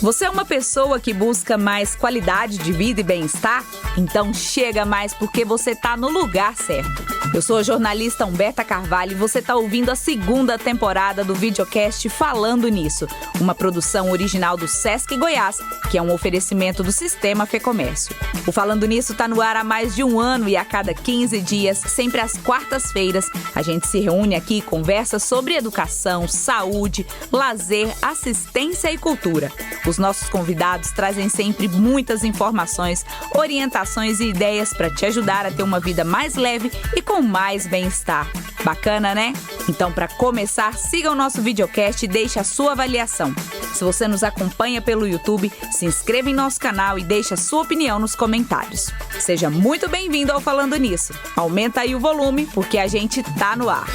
Você é uma pessoa que busca mais qualidade de vida e bem-estar? Então chega mais porque você está no lugar certo. Eu sou a jornalista Humberta Carvalho e você está ouvindo a segunda temporada do videocast Falando Nisso, uma produção original do Sesc Goiás, que é um oferecimento do Sistema Fecomércio. O Falando Nisso está no ar há mais de um ano e a cada 15 dias, sempre às quartas-feiras, a gente se reúne aqui e conversa sobre educação, saúde, lazer, assistência e cultura. Os nossos convidados trazem sempre muitas informações, orientações e ideias para te ajudar a ter uma vida mais leve e com mais bem-estar. Bacana, né? Então, para começar, siga o nosso videocast e deixe a sua avaliação. Se você nos acompanha pelo YouTube, se inscreva em nosso canal e deixe a sua opinião nos comentários. Seja muito bem-vindo ao Falando Nisso. Aumenta aí o volume, porque a gente tá no ar.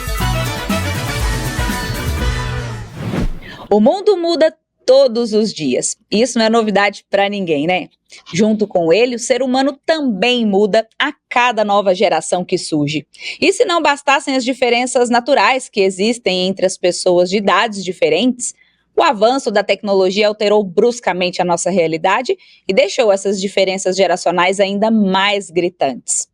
O mundo muda todos os dias. Isso não é novidade para ninguém, né? Junto com ele, o ser humano também muda a cada nova geração que surge. E se não bastassem as diferenças naturais que existem entre as pessoas de idades diferentes, o avanço da tecnologia alterou bruscamente a nossa realidade e deixou essas diferenças geracionais ainda mais gritantes.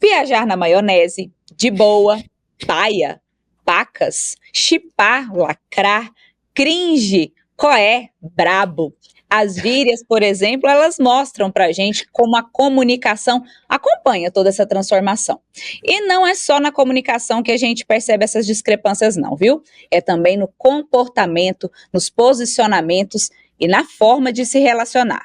Viajar na maionese, de boa, paia, pacas, chipar, lacrar, cringe, coé, brabo. As gírias, por exemplo, elas mostram pra gente como a comunicação acompanha toda essa transformação. E não é só na comunicação que a gente percebe essas discrepâncias não, viu? É também no comportamento, nos posicionamentos e na forma de se relacionar.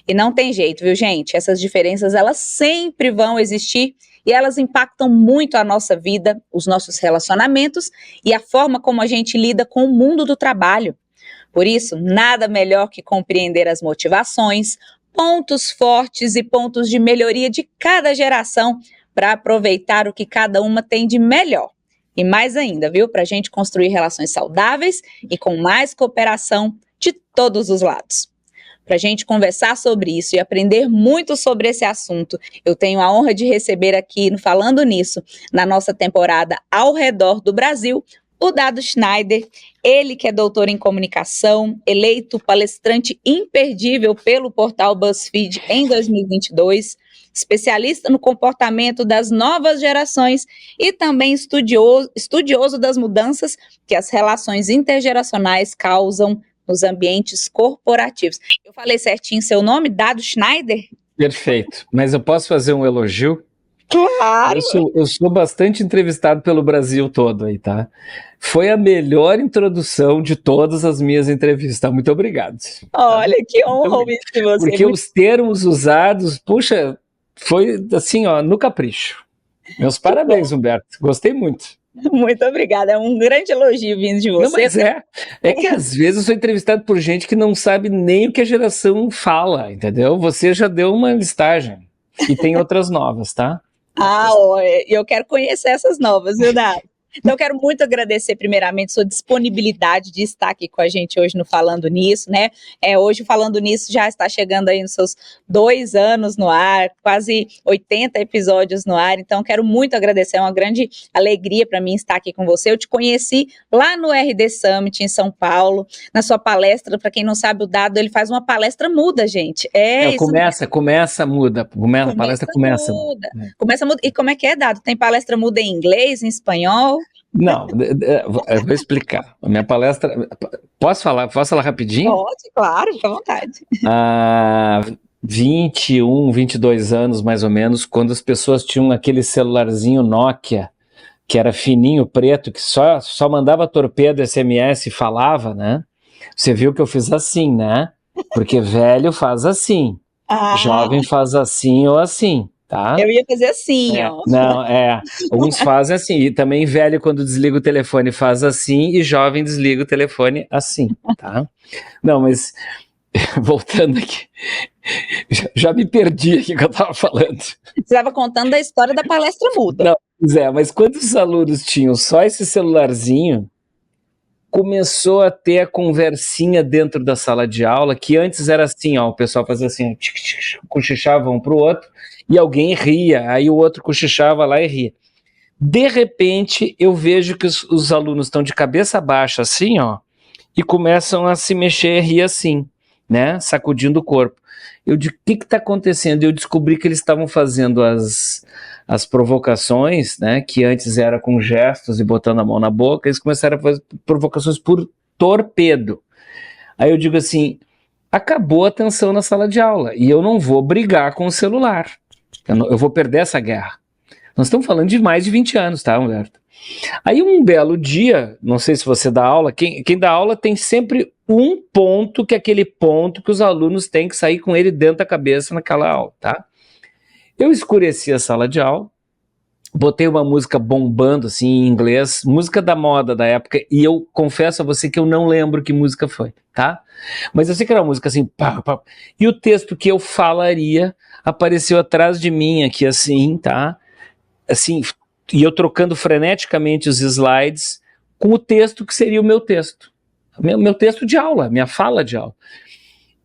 E não tem jeito, viu, gente? Essas diferenças, elas sempre vão existir e elas impactam muito a nossa vida, os nossos relacionamentos e a forma como a gente lida com o mundo do trabalho. Por isso, nada melhor que compreender as motivações, pontos fortes e pontos de melhoria de cada geração para aproveitar o que cada uma tem de melhor. E mais ainda, viu? Para a gente construir relações saudáveis e com mais cooperação de todos os lados. Para a gente conversar sobre isso e aprender muito sobre esse assunto, eu tenho a honra de receber aqui no Falando Nisso, na nossa temporada Ao Redor do Brasil, o Dado Schneider, ele que é doutor em comunicação, eleito palestrante imperdível pelo portal BuzzFeed em 2022, especialista no comportamento das novas gerações e também estudioso das mudanças que as relações intergeracionais causam nos ambientes corporativos. Eu falei certinho seu nome, Dado Schneider? Perfeito, mas eu posso fazer um elogio? Claro! Eu sou bastante entrevistado pelo Brasil todo aí, tá? Foi a melhor introdução de todas as minhas entrevistas. Muito obrigado. Olha, que honra ouvir de você. Porque os termos usados, puxa, foi assim, ó, no capricho. Meus parabéns, Humberto. Gostei muito. Muito obrigada, é um grande elogio vindo de você. Não, mas é que às vezes eu sou entrevistado por gente que não sabe nem o que a geração fala, entendeu? Você já deu uma listagem e tem outras novas, tá? Eu quero conhecer essas novas, viu, Dado? Então, eu quero muito agradecer, primeiramente, sua disponibilidade de estar aqui com a gente hoje no Falando Nisso, né? Hoje o Falando Nisso já está chegando aí nos seus 2 anos no ar, quase 80 episódios no ar, então quero muito agradecer, é uma grande alegria para mim estar aqui com você. Eu te conheci lá no RD Summit, em São Paulo, na sua palestra. Para quem não sabe, o Dado, ele faz uma palestra muda, gente. Começa, muda. A palestra começa. Muda. Começa muda. E como é que é, Dado? Tem palestra muda em inglês, em espanhol? Não, eu vou explicar. A minha palestra... Posso falar rapidinho? Pode, claro, fica à vontade. 21, 22 anos, mais ou menos, quando as pessoas tinham aquele celularzinho Nokia, que era fininho, preto, que só mandava torpedo, SMS e falava, né? Você viu que eu fiz assim, né? Porque velho faz assim, jovem faz assim ou assim. Tá? Eu ia fazer assim, ó. Não, uns fazem assim, e também velho quando desliga o telefone faz assim, e jovem desliga o telefone assim, tá? Não, mas, voltando aqui, já me perdi aqui que eu tava falando. Você estava contando da história da palestra muda. Não, mas quando os alunos tinham só esse celularzinho, começou a ter a conversinha dentro da sala de aula, que antes era assim, ó, o pessoal fazia assim, cochichava um pro outro, e alguém ria, aí o outro cochichava lá e ria. De repente, eu vejo que os alunos estão de cabeça baixa assim, ó, e começam a se mexer e rir assim. né, sacudindo o corpo. Eu digo, o que está acontecendo? Eu descobri que eles estavam fazendo as provocações, né, que antes era com gestos e botando a mão na boca, eles começaram a fazer provocações por torpedo. Aí eu digo assim, acabou a tensão na sala de aula, e eu não vou brigar com o celular. Eu vou perder essa guerra. Nós estamos falando de mais de 20 anos, tá, Humberto? Aí um belo dia, não sei se você dá aula, quem dá aula tem sempre um ponto, que é aquele ponto que os alunos têm que sair com ele dentro da cabeça naquela aula, tá? Eu escureci a sala de aula, botei uma música bombando assim em inglês, música da moda da época, e eu confesso a você que eu não lembro que música foi, tá? Mas eu sei que era uma música assim, pá, pá, e o texto que eu falaria apareceu atrás de mim aqui assim, tá? Assim, e eu trocando freneticamente os slides com o texto que seria o meu texto. Meu texto de aula, minha fala de aula.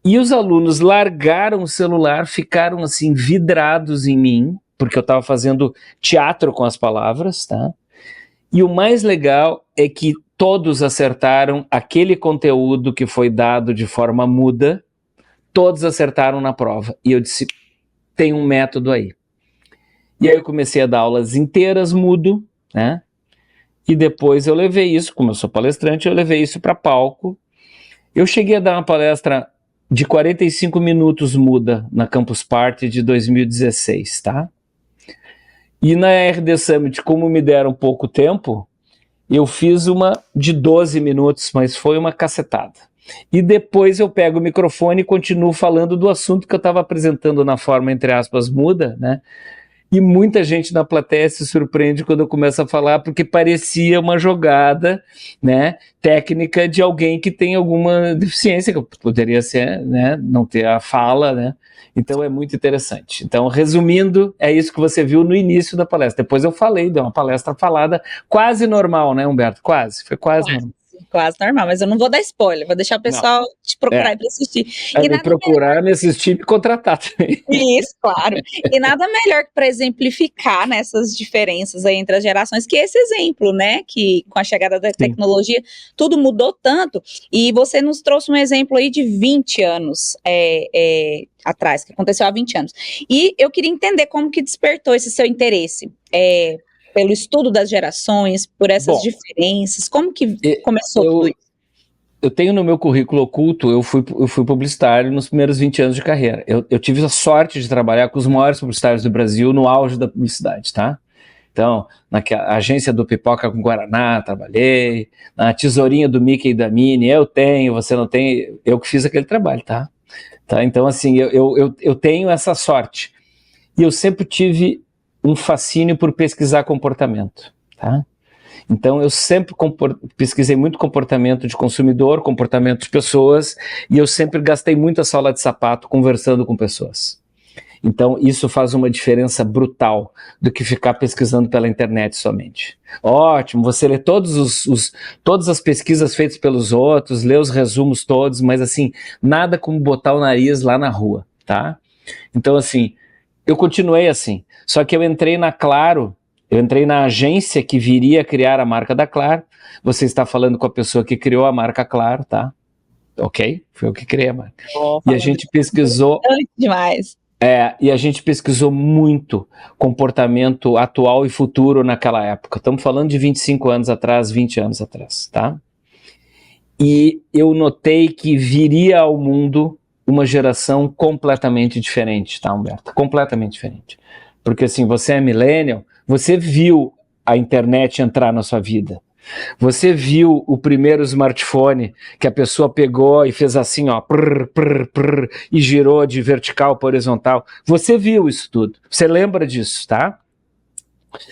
E os alunos largaram o celular, ficaram assim vidrados em mim, porque eu estava fazendo teatro com as palavras, tá? E o mais legal é que todos acertaram aquele conteúdo que foi dado de forma muda, todos acertaram na prova. E eu disse, tem um método aí. E aí eu comecei a dar aulas inteiras mudo, né? E depois eu levei isso, como eu sou palestrante, eu levei isso para palco. Eu cheguei a dar uma palestra de 45 minutos muda na Campus Party de 2016, tá? E na RD Summit, como me deram pouco tempo, eu fiz uma de 12 minutos, mas foi uma cacetada. E depois eu pego o microfone e continuo falando do assunto que eu estava apresentando na forma, entre aspas, muda, né? E muita gente na plateia se surpreende quando eu começo a falar, porque parecia uma jogada, né, técnica de alguém que tem alguma deficiência, que poderia ser, né, não ter a fala, né? Então é muito interessante. Então, resumindo, é isso que você viu no início da palestra. Depois eu falei, deu uma palestra falada, quase normal, né, Humberto? Quase, foi quase normal. Quase normal, mas eu não vou dar spoiler, vou deixar o pessoal te procurar e para assistir. E me procurar, me assistir e me contratar também. Isso, claro. E nada melhor que para exemplificar nessas diferenças aí entre as gerações, que esse exemplo, né, que com a chegada da tecnologia, tudo mudou tanto, e você nos trouxe um exemplo aí de 20 anos atrás, que aconteceu há 20 anos. E eu queria entender como que despertou esse seu interesse, pelo estudo das gerações, por essas diferenças, como que começou tudo isso? Eu tenho no meu currículo oculto, eu fui publicitário nos primeiros 20 anos de carreira. Eu tive a sorte de trabalhar com os maiores publicitários do Brasil no auge da publicidade, tá? Então, na agência do Pipoca com Guaraná, trabalhei, na tesourinha do Mickey e da Minnie, eu tenho, você não tem, eu que fiz aquele trabalho, tá? Então, assim, eu tenho essa sorte. E eu sempre tive um fascínio por pesquisar comportamento, tá? Então eu sempre pesquisei muito comportamento de consumidor, comportamento de pessoas, e eu sempre gastei muita sola de sapato conversando com pessoas. Então isso faz uma diferença brutal do que ficar pesquisando pela internet somente. Ótimo, você lê todas as pesquisas feitas pelos outros, lê os resumos todos, mas assim, nada como botar o nariz lá na rua, tá? Então assim, eu continuei assim, só que eu entrei na Claro, eu entrei na agência que viria a criar a marca da Claro. Você está falando com a pessoa que criou a marca Claro, tá? Ok? Foi eu que criei a marca. E a gente pesquisou... demais. E a gente pesquisou muito comportamento atual e futuro naquela época. Estamos falando de 25 anos atrás, 20 anos atrás, tá? E eu notei que viria ao mundo uma geração completamente diferente, tá, Humberto? Completamente diferente. Porque assim, você é millennial, você viu a internet entrar na sua vida. Você viu o primeiro smartphone que a pessoa pegou e fez assim, ó, prr, prr, prr, e girou de vertical para horizontal. Você viu isso tudo. Você lembra disso, tá?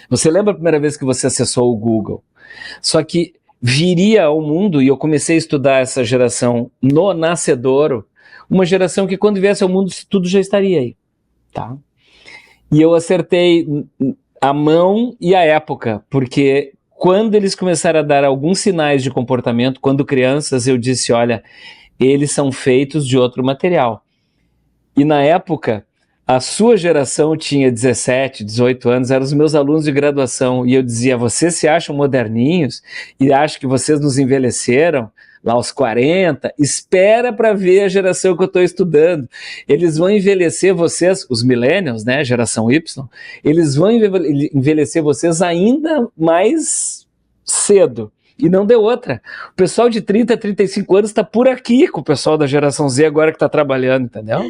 Você lembra a primeira vez que você acessou o Google? Só que viria ao mundo, e eu comecei a estudar essa geração no nascedouro, uma geração que quando viesse ao mundo tudo já estaria aí, tá? E eu acertei a mão e a época, porque quando eles começaram a dar alguns sinais de comportamento, quando crianças, eu disse, olha, eles são feitos de outro material. E na época, a sua geração tinha 17, 18 anos, eram os meus alunos de graduação, e eu dizia, vocês se acham moderninhos e acham que vocês nos envelheceram? lá aos 40, espera para ver a geração que eu estou estudando. Eles vão envelhecer vocês, os millennials, né, geração Y, eles vão envelhecer vocês ainda mais cedo. E não deu outra. O pessoal de 30, 35 anos está por aqui com o pessoal da geração Z agora que está trabalhando, entendeu?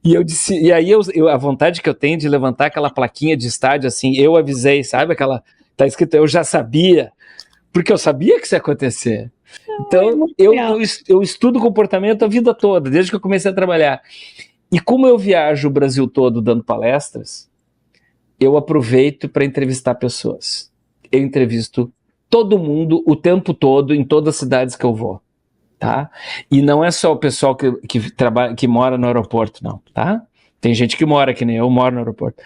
E eu disse, e aí a vontade que eu tenho de levantar aquela plaquinha de estádio assim, eu avisei, sabe? Aquela, tá escrito, eu já sabia, porque eu sabia que isso ia acontecer. Então, eu estudo comportamento a vida toda, desde que eu comecei a trabalhar. E como eu viajo o Brasil todo dando palestras, eu aproveito para entrevistar pessoas. Eu entrevisto todo mundo o tempo todo em todas as cidades que eu vou, tá? E não é só o pessoal que mora no aeroporto, não, tá? Tem gente que mora, que nem eu moro no aeroporto.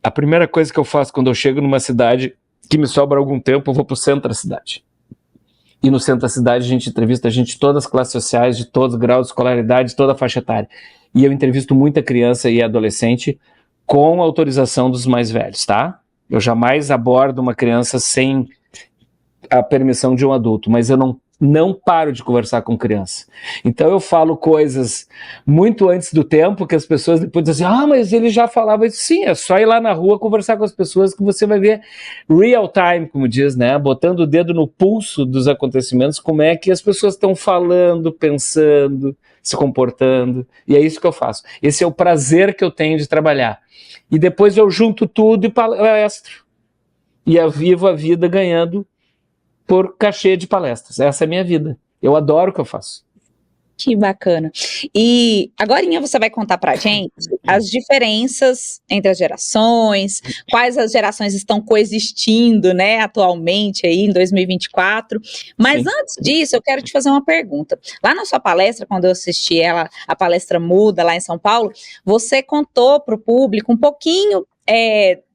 A primeira coisa que eu faço quando eu chego numa cidade que me sobra algum tempo, eu vou pro centro da cidade. E no centro da cidade a gente entrevista gente de todas as classes sociais, de todos os graus de escolaridade, de toda a faixa etária. E eu entrevisto muita criança e adolescente com autorização dos mais velhos, tá? Eu jamais abordo uma criança sem a permissão de um adulto, mas eu não paro de conversar com criança. Então eu falo coisas muito antes do tempo que as pessoas depois dizem assim, mas ele já falava isso. Sim, é só ir lá na rua conversar com as pessoas que você vai ver real time, como diz, né? Botando o dedo no pulso dos acontecimentos, como é que as pessoas estão falando, pensando, se comportando. E é isso que eu faço. Esse é o prazer que eu tenho de trabalhar. E depois eu junto tudo e palestro. E eu vivo a vida ganhando por cachê de palestras. Essa é a minha vida. Eu adoro o que eu faço. Que bacana. E agorinha você vai contar pra gente as diferenças entre as gerações, quais as gerações estão coexistindo, né, atualmente aí em 2024. Mas Sim. Antes disso, eu quero te fazer uma pergunta. Lá na sua palestra, quando eu assisti ela, a palestra Muda lá em São Paulo, você contou pro público um pouquinho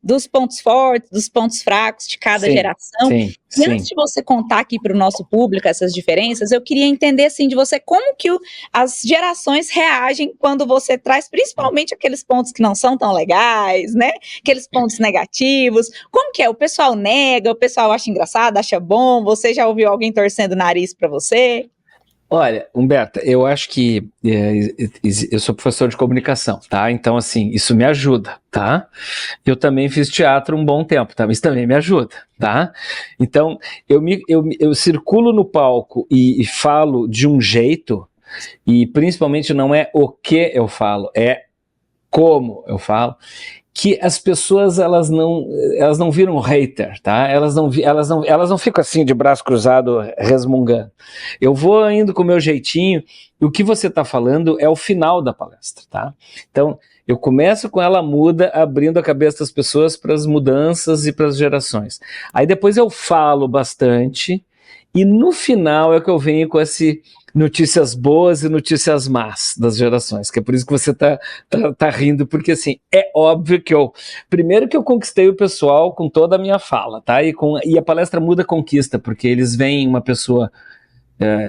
dos pontos fortes, dos pontos fracos de cada geração. Sim. Antes de você contar aqui para o nosso público essas diferenças, eu queria entender assim de você como que as gerações reagem quando você traz principalmente aqueles pontos que não são tão legais, né? Aqueles pontos negativos. Como que é? O pessoal nega, o pessoal acha engraçado, acha bom? Você já ouviu alguém torcendo o nariz para você? Olha, Humberta, eu acho que eu sou professor de comunicação, tá? Então, assim, isso me ajuda, tá? Eu também fiz teatro um bom tempo, tá? Isso também me ajuda, tá? Então, eu circulo no palco e falo de um jeito, e principalmente não é o que eu falo, é como eu falo, que as pessoas elas não viram hater, tá? Elas não ficam assim de braço cruzado resmungando. Eu vou indo com o meu jeitinho, e o que você está falando é o final da palestra, tá? Então, eu começo com ela muda, abrindo a cabeça das pessoas para as mudanças e para as gerações. Aí depois eu falo bastante, e no final é que eu venho com esse notícias boas e notícias más das gerações, que é por isso que você tá rindo, porque assim, é óbvio que primeiro que eu conquistei o pessoal com toda a minha fala, tá? E a palestra Muda conquista, porque eles veem uma pessoa,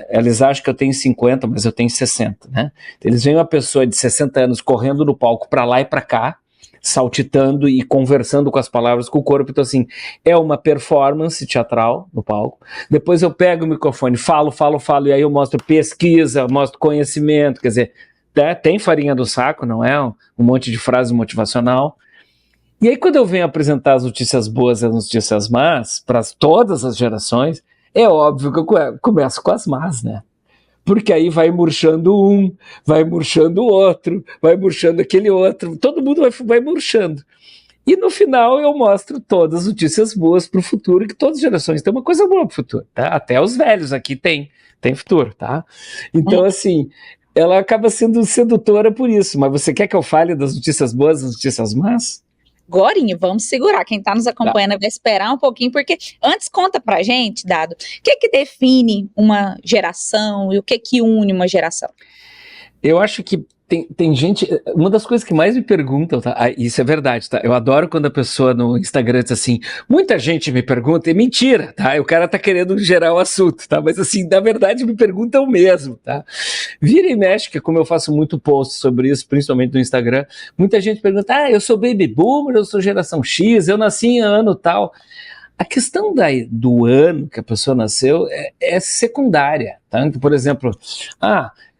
eles acham que eu tenho 50, mas eu tenho 60, né? Eles veem uma pessoa de 60 anos correndo no palco para lá e para cá, saltitando e conversando com as palavras, com o corpo. Então assim, é uma performance teatral no palco. Depois eu pego o microfone, falo, e aí eu mostro pesquisa, mostro conhecimento, quer dizer, tem farinha do saco, não é? Um monte de frase motivacional. E aí quando eu venho apresentar as notícias boas e as notícias más, para todas as gerações, é óbvio que eu começo com as más, né? Porque aí vai murchando um, vai murchando o outro, vai murchando aquele outro, todo mundo vai murchando. E no final eu mostro todas as notícias boas para o futuro, que todas as gerações têm uma coisa boa para o futuro, tá? Até os velhos aqui tem futuro, tá? Então, assim, ela acaba sendo sedutora por isso. Mas você quer que eu fale das notícias boas, das notícias más? Gorinha, vamos segurar. Quem está nos acompanhando vai esperar um pouquinho, porque antes conta pra gente, Dado, o que define uma geração e o que une uma geração? Eu acho que tem gente, uma das coisas que mais me perguntam, tá? Isso é verdade, tá? Eu adoro quando a pessoa no Instagram diz assim, muita gente me pergunta, é mentira, tá? O cara tá querendo gerar o assunto, tá? Mas assim, na verdade me perguntam mesmo, tá? Vira e mexe, que como eu faço muito post sobre isso, principalmente no Instagram, muita gente pergunta, eu sou baby boomer, eu sou geração X, eu nasci em ano tal. A questão do ano que a pessoa nasceu é secundária, tá? Então, por exemplo,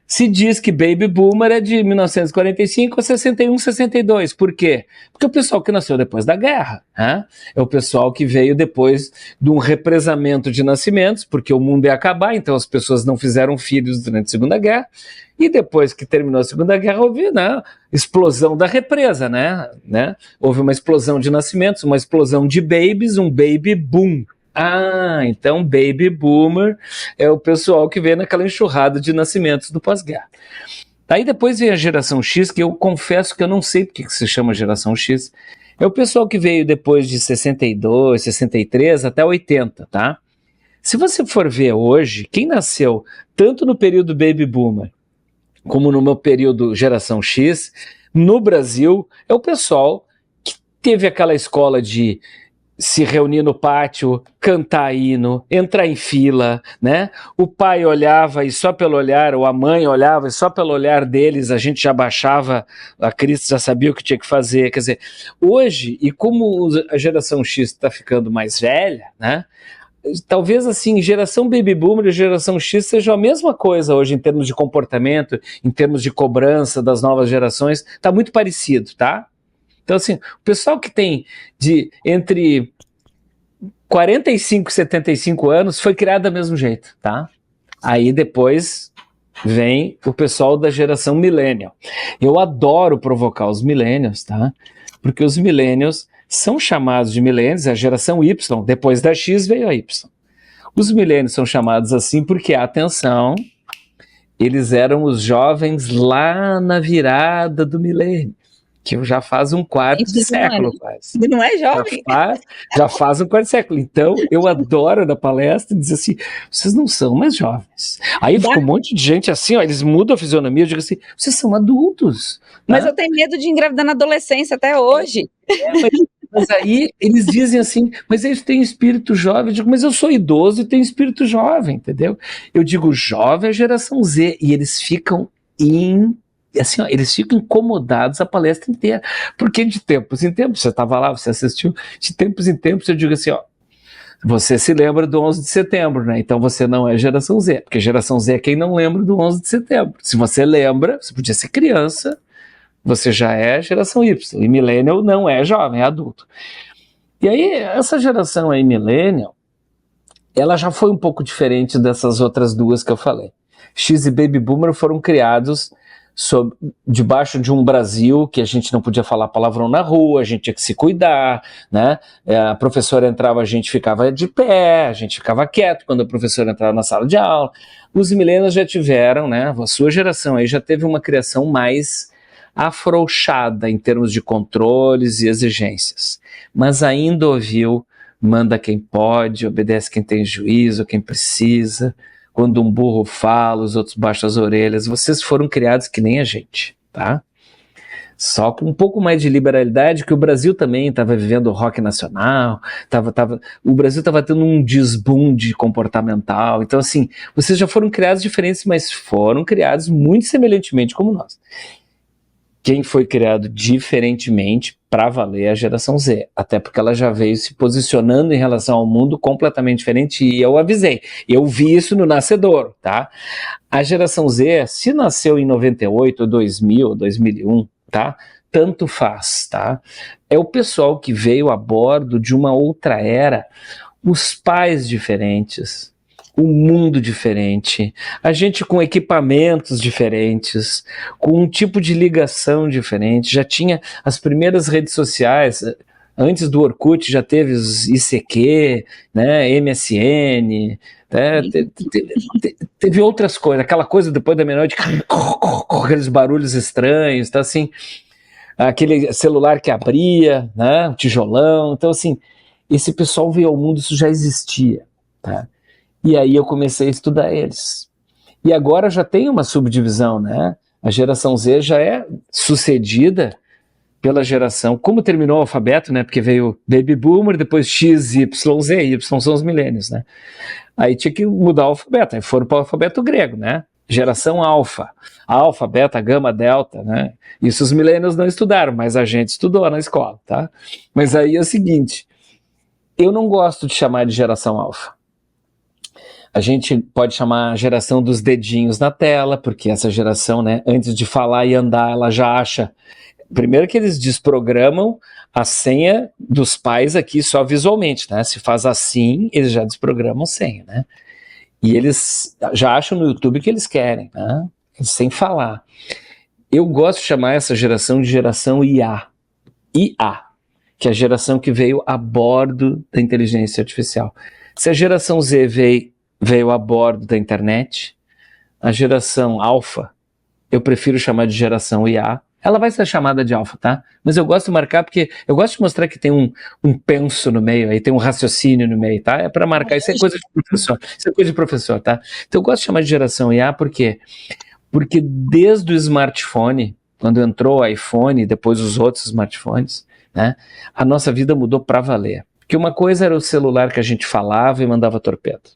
se diz que Baby Boomer é de 1945 a 61, 62. Por quê? Porque o pessoal que nasceu depois da guerra, né? É o pessoal que veio depois de um represamento de nascimentos, porque o mundo ia acabar, então as pessoas não fizeram filhos durante a Segunda Guerra, e depois que terminou a Segunda Guerra, houve, né, explosão da represa, né? Houve uma explosão de nascimentos, uma explosão de babies, um baby boom. Então Baby Boomer é o pessoal que vem naquela enxurrada de nascimentos do pós-guerra. Aí depois vem a geração X, que eu confesso que eu não sei porque que se chama geração X. É o pessoal que veio depois de 62, 63 até 80, tá? Se você for ver hoje, quem nasceu tanto no período Baby Boomer como no meu período geração X, no Brasil, é o pessoal que teve aquela escola de se reunir no pátio, cantar hino, entrar em fila, né? O pai olhava e só pelo olhar, ou a mãe olhava e só pelo olhar deles a gente já baixava, a Cristo já sabia o que tinha que fazer. Quer dizer, hoje, e como a geração X está ficando mais velha, né? Talvez assim, geração Baby Boomer e geração X sejam a mesma coisa hoje em termos de comportamento, em termos de cobrança das novas gerações, está muito parecido, tá? Então, assim, o pessoal que tem entre 45 e 75 anos foi criado do mesmo jeito, tá? Aí depois vem o pessoal da geração millennial. Eu adoro provocar os millennials, tá? Porque os millennials são chamados de millennials, a geração Y, depois da X veio a Y. Os millennials são chamados assim porque, atenção, eles eram os jovens lá na virada do milênio, que já faz um quarto de século quase. Não é jovem? Já faz um quarto de século. Então, eu adoro na palestra dizer assim, vocês não são mais jovens. Aí fica um monte de gente assim, ó, eles mudam a fisionomia, eu digo assim, vocês são adultos. Mas eu tenho medo de engravidar na adolescência até hoje. Mas aí eles dizem assim, mas eles têm espírito jovem. Eu digo, mas eu sou idoso e tenho espírito jovem, entendeu? Eu digo, jovem é a geração Z, e eles ficam assim, ó, eles ficam incomodados a palestra inteira, porque de tempos em tempos, você estava lá, você assistiu, de tempos em tempos eu digo assim, ó, você se lembra do 11 de setembro, né? Então você não é geração Z, porque geração Z é quem não lembra do 11 de setembro. Se você lembra, você podia ser criança, você já é geração Y, e millennial não é jovem, é adulto. E aí, essa geração aí, millennial, ela já foi um pouco diferente dessas outras duas que eu falei. X e Baby Boomer foram criados debaixo de um Brasil que a gente não podia falar palavrão na rua, a gente tinha que se cuidar, né? A professora entrava, a gente ficava de pé, a gente ficava quieto quando a professora entrava na sala de aula. Os millennials já tiveram, né? A sua geração aí já teve uma criação mais afrouxada em termos de controles e exigências, mas ainda ouviu, manda quem pode, obedece quem tem juízo, quem precisa. Quando um burro fala, os outros baixam as orelhas. Vocês foram criados que nem a gente, tá? Só com um pouco mais de liberalidade, que o Brasil também estava vivendo o rock nacional, o Brasil estava tendo um desbunde comportamental. Então, assim, vocês já foram criados diferentes, mas foram criados muito semelhantemente como nós. Quem foi criado diferentemente para valer é a geração Z, até porque ela já veio se posicionando em relação ao mundo completamente diferente, e eu avisei, eu vi isso no nascedouro, tá? A geração Z, se nasceu em 98, 2000, 2001, tá? Tanto faz, tá? É o pessoal que veio a bordo de uma outra era, os pais diferentes, um mundo diferente, a gente com equipamentos diferentes, com um tipo de ligação diferente, já tinha as primeiras redes sociais, antes do Orkut já teve os ICQ, né, MSN, né, teve outras coisas, aquela coisa depois da meia-noite, com aqueles barulhos estranhos, tá, assim, aquele celular que abria, né, um tijolão, então assim, esse pessoal veio ao mundo, isso já existia, tá? E aí eu comecei a estudar eles. E agora já tem uma subdivisão, né? A geração Z já é sucedida pela geração, como terminou o alfabeto, né? Porque veio Baby Boomer, depois X, Y, Z, Y são os milênios, né? Aí tinha que mudar o alfabeto, aí foram para o alfabeto grego, né? Geração alfa, beta, gama, delta, né? Isso os milênios não estudaram, mas a gente estudou na escola, tá? Mas aí é o seguinte, Eu não gosto de chamar de geração alfa. A gente pode chamar a geração dos dedinhos na tela, porque essa geração, né, antes de falar e andar, ela já acha. Primeiro que eles desprogramam a senha dos pais aqui só visualmente, né? Se faz assim, eles já desprogramam a senha, né? E eles já acham no YouTube que eles querem, né? Sem falar. Eu gosto de chamar essa geração de geração IA. IA, que é a geração que veio a bordo da inteligência artificial. Se a geração Z veio a bordo da internet, a geração alfa, eu prefiro chamar de geração IA. Ela vai ser chamada de alfa, tá? Mas eu gosto de marcar porque eu gosto de mostrar que tem um penso no meio, aí tem um raciocínio no meio, tá? É para marcar, isso é coisa de professor, isso é coisa de professor, tá? Então eu gosto de chamar de geração IA porque desde o smartphone, quando entrou o iPhone e depois os outros smartphones, né, a nossa vida mudou para valer. Porque uma coisa era o celular que a gente falava e mandava torpedo.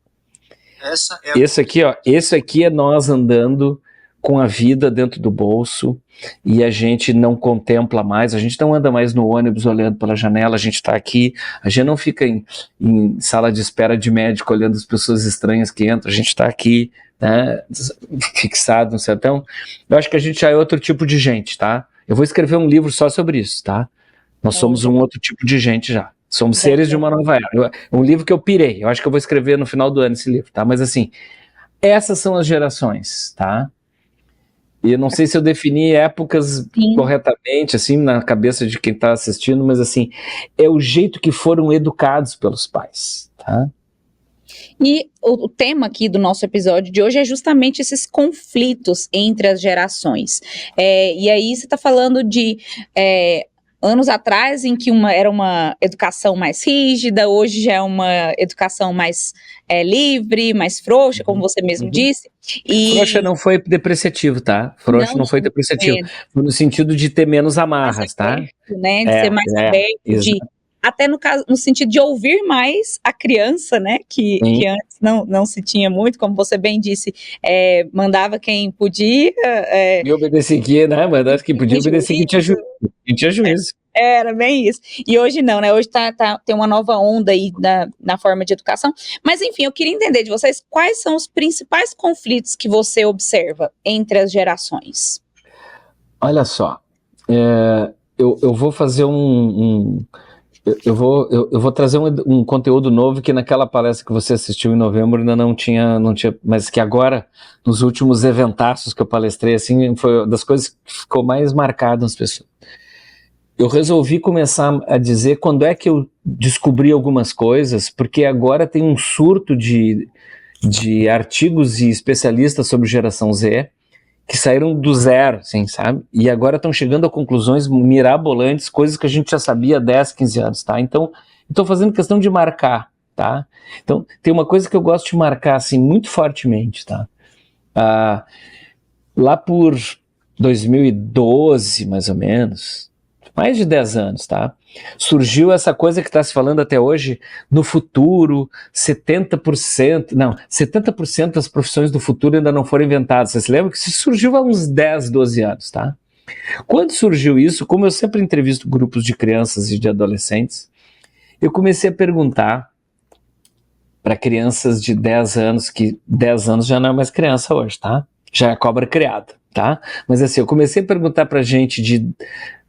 Esse aqui é nós andando com a vida dentro do bolso e a gente não contempla mais, a gente não anda mais no ônibus olhando pela janela, a gente está aqui, a gente não fica em sala de espera de médico olhando as pessoas estranhas que entram, a gente está aqui, né, fixado no sertão. Eu acho que a gente já é outro tipo de gente, tá? Eu vou escrever um livro só sobre isso, tá? Nós somos um outro tipo de gente já. Somos seres de uma nova era. Um livro que eu pirei. Eu acho que eu vou escrever no final do ano esse livro, tá? Mas assim, essas são as gerações, tá? E eu não sei se eu defini épocas corretamente, assim, na cabeça de quem está assistindo, mas assim, é o jeito que foram educados pelos pais, tá? E o tema aqui do nosso episódio de hoje é justamente esses conflitos entre as gerações. E aí você está falando de anos atrás em que era uma educação mais rígida, hoje já é uma educação mais livre, mais frouxa, como você mesmo disse. Frouxa não foi depreciativo, tá? Frouxa não foi depreciativo. Foi no sentido de ter menos amarras, tá? Aberto, né? De ser mais aberto, até no sentido de ouvir mais a criança, né, que antes não se tinha muito, como você bem disse, mandava quem podia. E obedecia, né, mandava quem podia obedecer, quem tinha juízo. Era bem isso. E hoje não, né, hoje tem uma nova onda aí na forma de educação. Mas enfim, eu queria entender de vocês quais são os principais conflitos que você observa entre as gerações. Olha só, eu vou fazer eu vou trazer um conteúdo novo que naquela palestra que você assistiu em novembro ainda não tinha, mas que agora, nos últimos eventaços que eu palestrei, assim, foi uma das coisas que ficou mais marcada nas pessoas. Eu resolvi começar a dizer quando é que eu descobri algumas coisas, porque agora tem um surto de artigos e especialistas sobre geração Z, que saíram do zero, assim, sabe? E agora estão chegando a conclusões mirabolantes, coisas que a gente já sabia há 10, 15 anos, tá? Então, estou fazendo questão de marcar, tá? Então, tem uma coisa que eu gosto de marcar, assim, muito fortemente, tá? Lá por 2012, mais ou menos, mais de 10 anos, tá? Surgiu essa coisa que está se falando até hoje, no futuro, 70% das profissões do futuro ainda não foram inventadas. Você se lembra que isso surgiu há uns 10, 12 anos, tá? Quando surgiu isso, como eu sempre entrevisto grupos de crianças e de adolescentes, eu comecei a perguntar para crianças de 10 anos, que 10 anos já não é mais criança hoje, tá? Já é cobra criada, tá? Mas assim, eu comecei a perguntar para gente de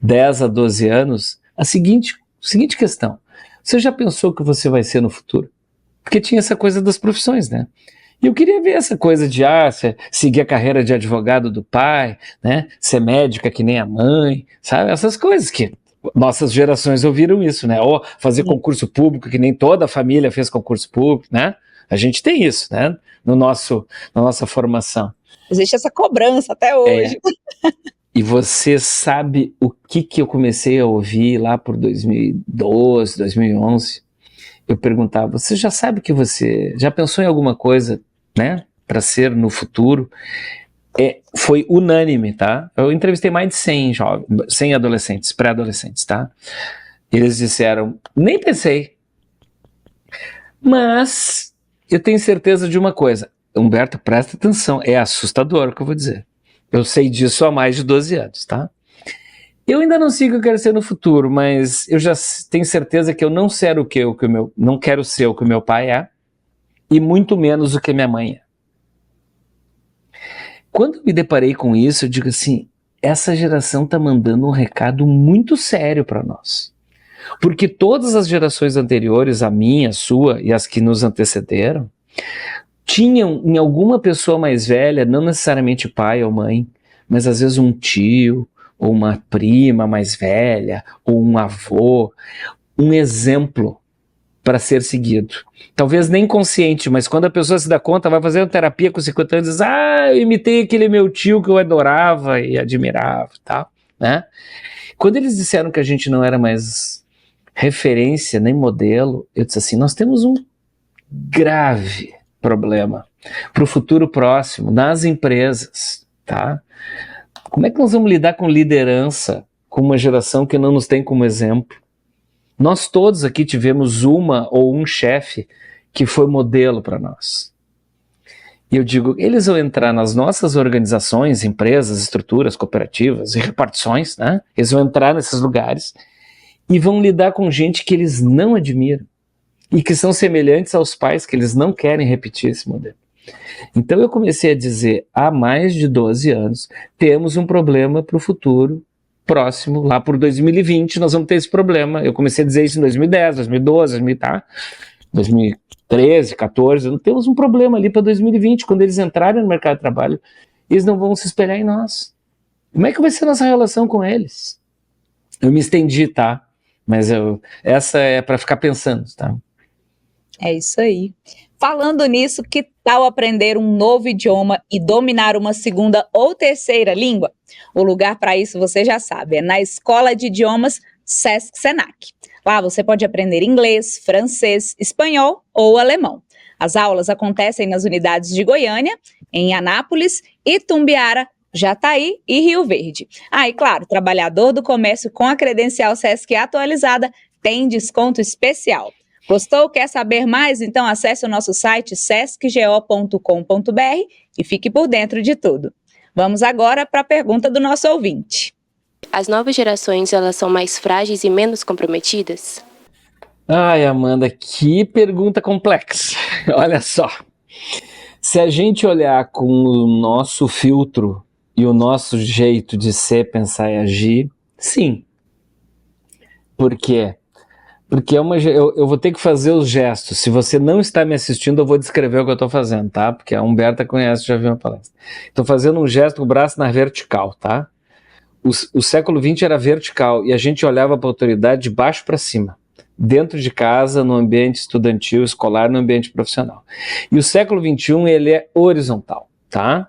10 a 12 anos a seguinte questão: você já pensou o que você vai ser no futuro? Porque tinha essa coisa das profissões, né? E eu queria ver essa coisa de seguir a carreira de advogado do pai, né? Ser médica que nem a mãe, sabe? Essas coisas que nossas gerações ouviram isso, né? Ou fazer concurso público, que nem toda a família fez concurso público, né? A gente tem isso, né? Na nossa formação. Existe essa cobrança até hoje. E você sabe o que eu comecei a ouvir lá por 2012, 2011? Eu perguntava: você já sabe que você já pensou em alguma coisa, né, para ser no futuro? Foi unânime, tá? Eu entrevistei mais de 100 adolescentes, pré-adolescentes, tá? Eles disseram: nem pensei. Mas eu tenho certeza de uma coisa. Humberto, presta atenção, é assustador o que eu vou dizer. Eu sei disso há mais de 12 anos, tá? Eu ainda não sei o que eu quero ser no futuro, mas eu já tenho certeza que eu não quero não quero ser o que o meu pai é, e muito menos o que minha mãe é. Quando me deparei com isso, eu digo assim, essa geração está mandando um recado muito sério para nós. Porque todas as gerações anteriores, a minha, a sua e as que nos antecederam, tinham em alguma pessoa mais velha, não necessariamente pai ou mãe, mas às vezes um tio, ou uma prima mais velha, ou um avô, um exemplo para ser seguido. Talvez nem consciente, mas quando a pessoa se dá conta, vai fazendo terapia com 50 anos e diz, eu imitei aquele meu tio que eu adorava e admirava, tá? Né? Quando eles disseram que a gente não era mais referência nem modelo, eu disse assim, nós temos um grave problema para o futuro próximo, nas empresas, tá? Como é que nós vamos lidar com liderança, com uma geração que não nos tem como exemplo? Nós todos aqui tivemos uma ou um chefe que foi modelo para nós. E eu digo, eles vão entrar nas nossas organizações, empresas, estruturas, cooperativas e repartições, né? Eles vão entrar nesses lugares e vão lidar com gente que eles não admiram e que são semelhantes aos pais que eles não querem repetir esse modelo. Então eu comecei a dizer, há mais de 12 anos, temos um problema para o futuro próximo, lá por 2020 nós vamos ter esse problema. Eu comecei a dizer isso em 2010, 2012, 2013, 14, não temos um problema ali para 2020, quando eles entrarem no mercado de trabalho, eles não vão se espelhar em nós. Como é que vai ser a nossa relação com eles? Eu me estendi, tá? Mas essa é para ficar pensando, tá? É isso aí. Falando nisso, que tal aprender um novo idioma e dominar uma segunda ou terceira língua? O lugar para isso você já sabe, é na Escola de Idiomas Sesc Senac. Lá você pode aprender inglês, francês, espanhol ou alemão. As aulas acontecem nas unidades de Goiânia, em Anápolis, Itumbiara, Jataí e Rio Verde. E claro, trabalhador do comércio com a credencial Sesc atualizada tem desconto especial. Gostou? Quer saber mais? Então acesse o nosso site sescgo.com.br e fique por dentro de tudo. Vamos agora para a pergunta do nosso ouvinte. As novas gerações, elas são mais frágeis e menos comprometidas? Ai, Amanda, que pergunta complexa. Olha só, se a gente olhar com o nosso filtro e o nosso jeito de ser, pensar e agir, sim. Por quê? Porque eu vou ter que fazer os gestos. Se você não está me assistindo, eu vou descrever o que eu estou fazendo, tá? Porque a Humberta conhece, já viu uma palestra. Estou fazendo um gesto com o braço na vertical, tá? O século XX era vertical e a gente olhava para a autoridade de baixo para cima. Dentro de casa, no ambiente estudantil, escolar, no ambiente profissional. E o século XXI, ele é horizontal, tá?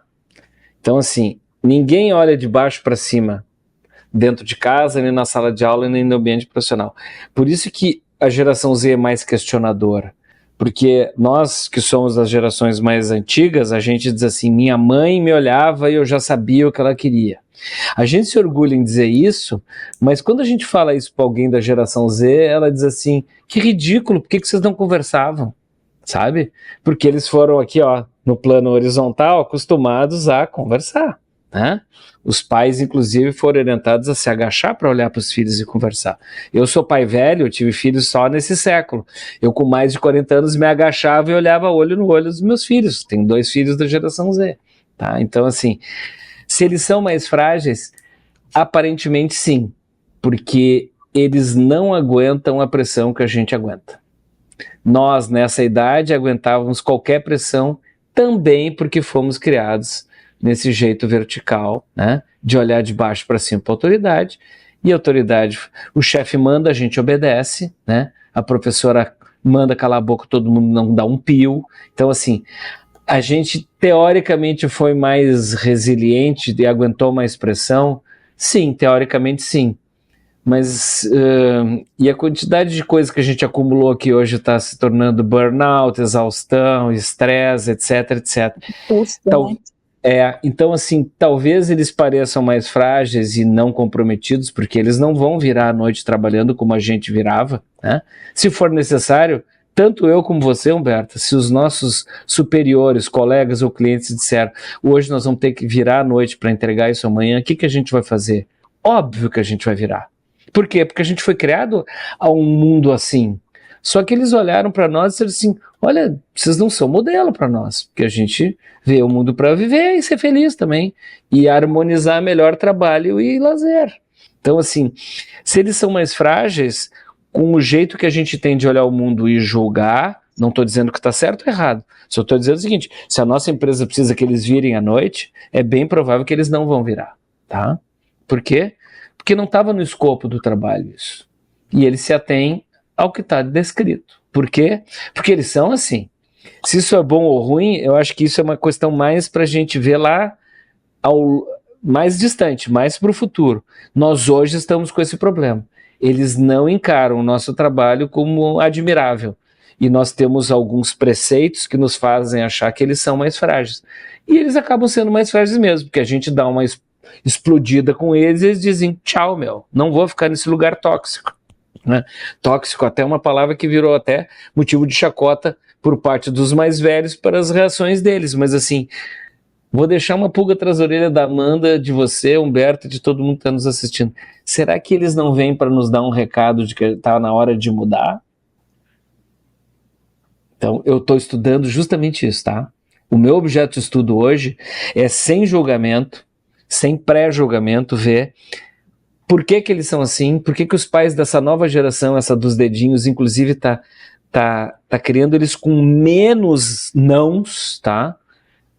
Então, assim, ninguém olha de baixo para cima dentro de casa, nem na sala de aula, nem no ambiente profissional. Por isso que a geração Z é mais questionadora. Porque nós, que somos das gerações mais antigas, a gente diz assim, minha mãe me olhava e eu já sabia o que ela queria. A gente se orgulha em dizer isso, mas quando a gente fala isso para alguém da geração Z, ela diz assim, que ridículo, por que vocês não conversavam? Sabe? Porque eles foram aqui, ó, no plano horizontal, acostumados a conversar. Né? Os pais, inclusive, foram orientados a se agachar para olhar para os filhos e conversar. Eu sou pai velho, eu tive filhos só nesse século. Eu, com mais de 40 anos, me agachava e olhava olho no olho dos meus filhos. Tenho 2 filhos da geração Z. Tá? Então, assim, se eles são mais frágeis, aparentemente sim, porque eles não aguentam a pressão que a gente aguenta. Nós, nessa idade, aguentávamos qualquer pressão também porque fomos criados nesse jeito vertical, né, de olhar de baixo para cima para a autoridade, e a autoridade, o chefe manda, a gente obedece, né, a professora manda calar a boca, todo mundo não dá um pio. Então, assim, a gente teoricamente foi mais resiliente e aguentou mais pressão? Sim, teoricamente sim. Mas, e a quantidade de coisas que a gente acumulou aqui hoje está se tornando burnout, exaustão, estresse, etc, etc. Então, então, assim, talvez eles pareçam mais frágeis e não comprometidos, porque eles não vão virar à noite trabalhando como a gente virava, né? Se for necessário, tanto eu como você, Humberta, se os nossos superiores, colegas ou clientes disseram, hoje nós vamos ter que virar à noite para entregar isso amanhã, o que a gente vai fazer? Óbvio que a gente vai virar. Por quê? Porque a gente foi criado a um mundo assim. Só que eles olharam para nós e disseram assim, olha, vocês não são modelo para nós, porque a gente vê o mundo para viver e ser feliz também, e harmonizar melhor trabalho e lazer. Então, assim, se eles são mais frágeis, com o jeito que a gente tem de olhar o mundo e julgar, não estou dizendo que está certo ou errado, só estou dizendo o seguinte, se a nossa empresa precisa que eles virem à noite, é bem provável que eles não vão virar, tá? Por quê? Porque não estava no escopo do trabalho isso. E eles se atêm ao que está descrito. Por quê? Porque eles são assim. Se isso é bom ou ruim, eu acho que isso é uma questão mais para a gente ver lá mais distante, mais para o futuro. Nós hoje estamos com esse problema. Eles não encaram o nosso trabalho como admirável. E nós temos alguns preceitos que nos fazem achar que eles são mais frágeis. E eles acabam sendo mais frágeis mesmo, porque a gente dá uma explodida com eles e eles dizem, tchau, meu, não vou ficar nesse lugar tóxico. Né? Tóxico até uma palavra que virou até motivo de chacota por parte dos mais velhos para as reações deles, mas assim, vou deixar uma pulga atrás da orelha da Amanda, de você, Humberto, de todo mundo que está nos assistindo. Será que eles não vêm para nos dar um recado de que está na hora de mudar? Então, eu estou estudando justamente isso, tá? O meu objeto de estudo hoje é sem julgamento, sem pré-julgamento, ver por que eles são assim, por que os pais dessa nova geração, essa dos dedinhos, inclusive tá criando eles com menos nãos, tá?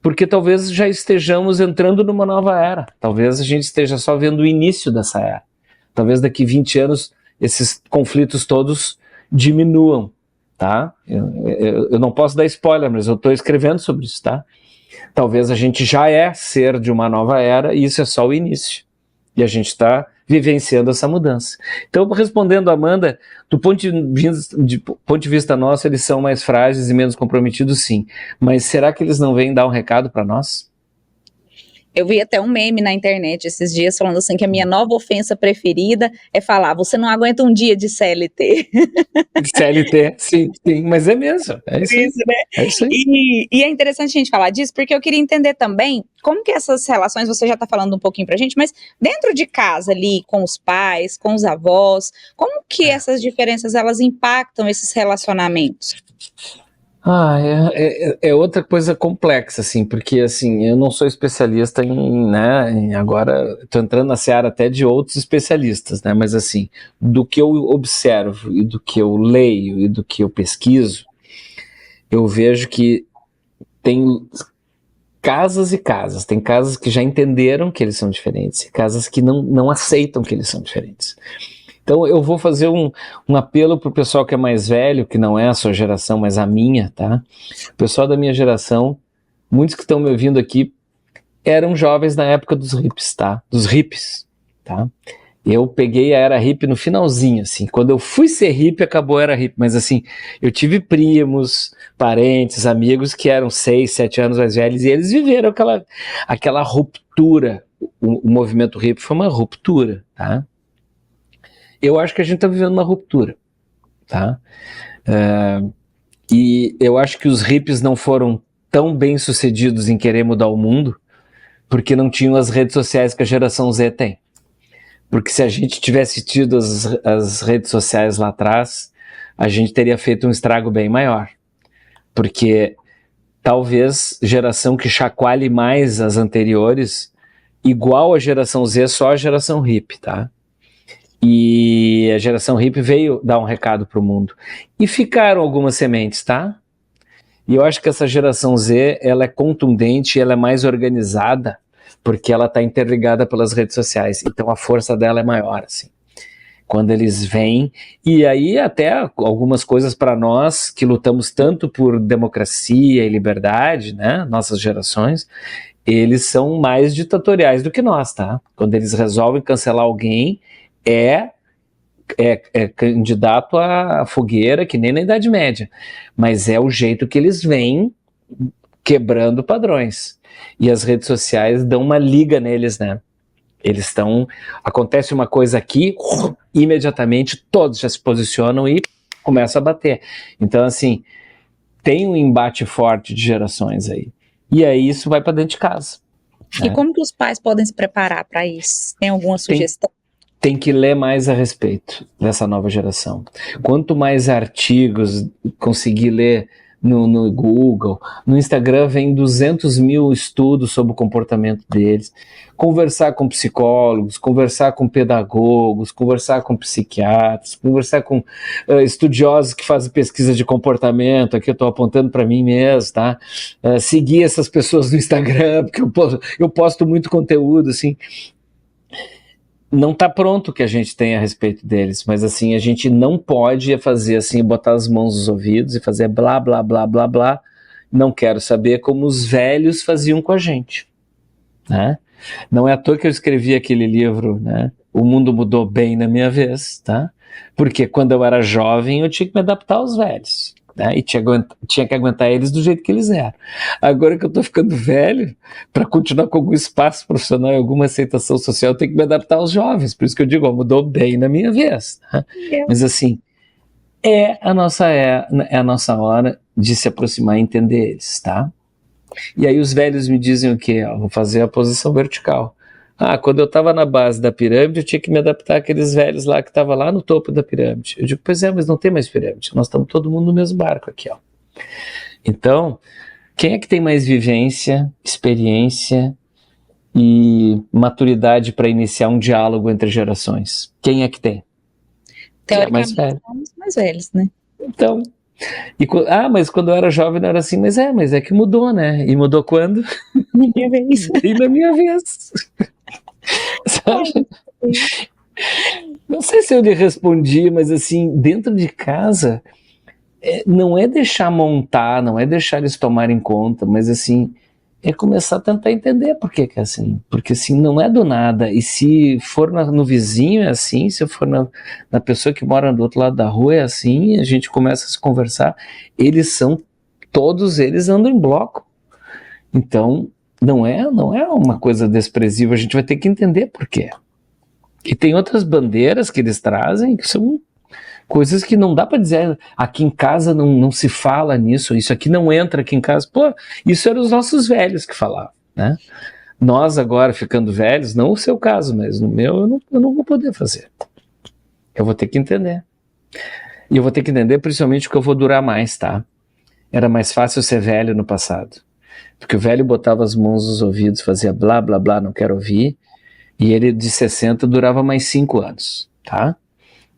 Porque talvez já estejamos entrando numa nova era, talvez a gente esteja só vendo o início dessa era. Talvez daqui 20 anos esses conflitos todos diminuam, tá? Eu não posso dar spoiler, mas eu estou escrevendo sobre isso, tá? Talvez a gente já é ser de uma nova era e isso é só o início. E a gente está vivenciando essa mudança. Então, respondendo a Amanda, do ponto de vista nosso, eles são mais frágeis e menos comprometidos, sim. Mas será que eles não vêm dar um recado para nós? Eu vi até um meme na internet esses dias falando assim que a minha nova ofensa preferida é falar, você não aguenta um dia de CLT. CLT, sim, mas é mesmo. É isso, isso, né? É isso aí. E é interessante a gente falar disso, porque eu queria entender também como que essas relações, você já está falando um pouquinho pra gente, mas dentro de casa ali, com os pais, com os avós, como que essas diferenças, elas impactam esses relacionamentos? É outra coisa complexa, assim, porque, assim, eu não sou especialista agora estou entrando na seara até de outros especialistas, né, mas, assim, do que eu observo e do que eu leio e do que eu pesquiso, eu vejo que tem casas e casas, tem casas que já entenderam que eles são diferentes e casas que não aceitam que eles são diferentes. Então eu vou fazer um apelo pro pessoal que é mais velho, que não é a sua geração, mas a minha, tá? O pessoal da minha geração, muitos que estão me ouvindo aqui, eram jovens na época dos hippies, tá? Dos hippies, tá? Eu peguei a era hippie no finalzinho, assim. Quando eu fui ser hippie, acabou a era hippie. Mas assim, eu tive primos, parentes, amigos que eram 6, 7 anos mais velhos e eles viveram aquela ruptura. O movimento hippie foi uma ruptura, tá? Eu acho que a gente está vivendo uma ruptura, tá? E eu acho que os hippies não foram tão bem sucedidos em querer mudar o mundo porque não tinham as redes sociais que a geração Z tem. Porque se a gente tivesse tido as redes sociais lá atrás, a gente teria feito um estrago bem maior. Porque talvez geração que chacoalhe mais as anteriores, igual a geração Z, só a geração hippie, tá? E a geração hippie veio dar um recado para o mundo. E ficaram algumas sementes, tá? E eu acho que essa geração Z, ela é contundente, ela é mais organizada, porque ela está interligada pelas redes sociais. Então a força dela é maior, assim. Quando eles vêm, e aí até algumas coisas para nós, que lutamos tanto por democracia e liberdade, né? Nossas gerações, eles são mais ditatoriais do que nós, tá? Quando eles resolvem cancelar alguém, é candidato à fogueira, que nem na Idade Média, mas é o jeito que eles vêm quebrando padrões, e as redes sociais dão uma liga neles, né? Eles acontece uma coisa aqui, imediatamente todos já se posicionam e começam a bater. Então, assim, tem um embate forte de gerações aí, e aí isso vai para dentro de casa. E como que os pais podem se preparar para isso? Tem alguma sugestão? tem que ler mais a respeito dessa nova geração. Quanto mais artigos conseguir ler no Google, no Instagram vem 200 mil estudos sobre o comportamento deles, conversar com psicólogos, conversar com pedagogos, conversar com psiquiatras, conversar com estudiosos que fazem pesquisa de comportamento, aqui eu estou apontando para mim mesmo, tá? Seguir essas pessoas no Instagram, porque eu posto muito conteúdo, assim. Não está pronto o que a gente tem a respeito deles, mas assim, a gente não pode fazer assim, botar as mãos nos ouvidos e fazer blá, blá, blá, blá, blá. Não quero saber como os velhos faziam com a gente, né? Não é à toa que eu escrevi aquele livro, né? O Mundo Mudou Bem na Minha Vez, tá? Porque quando eu era jovem eu tinha que me adaptar aos velhos, né? E tinha que aguentar eles do jeito que eles eram. Agora que eu tô ficando velho, para continuar com algum espaço profissional e alguma aceitação social, eu tenho que me adaptar aos jovens. Por isso que eu digo, mudou bem na minha vez. Né? Mas assim, é a nossa hora de se aproximar e entender eles, tá? E aí os velhos me dizem o quê? Vou fazer a posição vertical. Quando eu estava na base da pirâmide, eu tinha que me adaptar àqueles velhos lá que estavam lá no topo da pirâmide. Eu digo, pois é, mas não tem mais pirâmide. Nós estamos todo mundo no mesmo barco aqui, ó. Então, quem é que tem mais vivência, experiência e maturidade para iniciar um diálogo entre gerações? Quem é que tem? Teoricamente, somos mais velhos, né? Então, mas quando eu era jovem não era assim, mas é que mudou, né? E mudou quando? Na minha vez. E na minha vez. Sabe? Não sei se eu lhe respondi, mas assim, dentro de casa, não é deixar montar, não é deixar eles tomarem conta, mas assim, é começar a tentar entender por que é assim. Porque assim, não é do nada. E se for no vizinho é assim, se for na pessoa que mora do outro lado da rua é assim, a gente começa a se conversar. Todos eles andam em bloco. Então, não é uma coisa desprezível, a gente vai ter que entender por quê. E tem outras bandeiras que eles trazem que são coisas que não dá para dizer, aqui em casa não se fala nisso, isso aqui não entra aqui em casa. Pô, isso eram os nossos velhos que falavam, né? Nós agora, ficando velhos, não o seu caso, mas no meu eu não vou poder fazer. Eu vou ter que entender. E eu vou ter que entender principalmente que eu vou durar mais, tá? Era mais fácil ser velho no passado. Porque o velho botava as mãos nos ouvidos, fazia blá, blá, blá, não quero ouvir, e ele de 60 durava mais 5 anos, tá?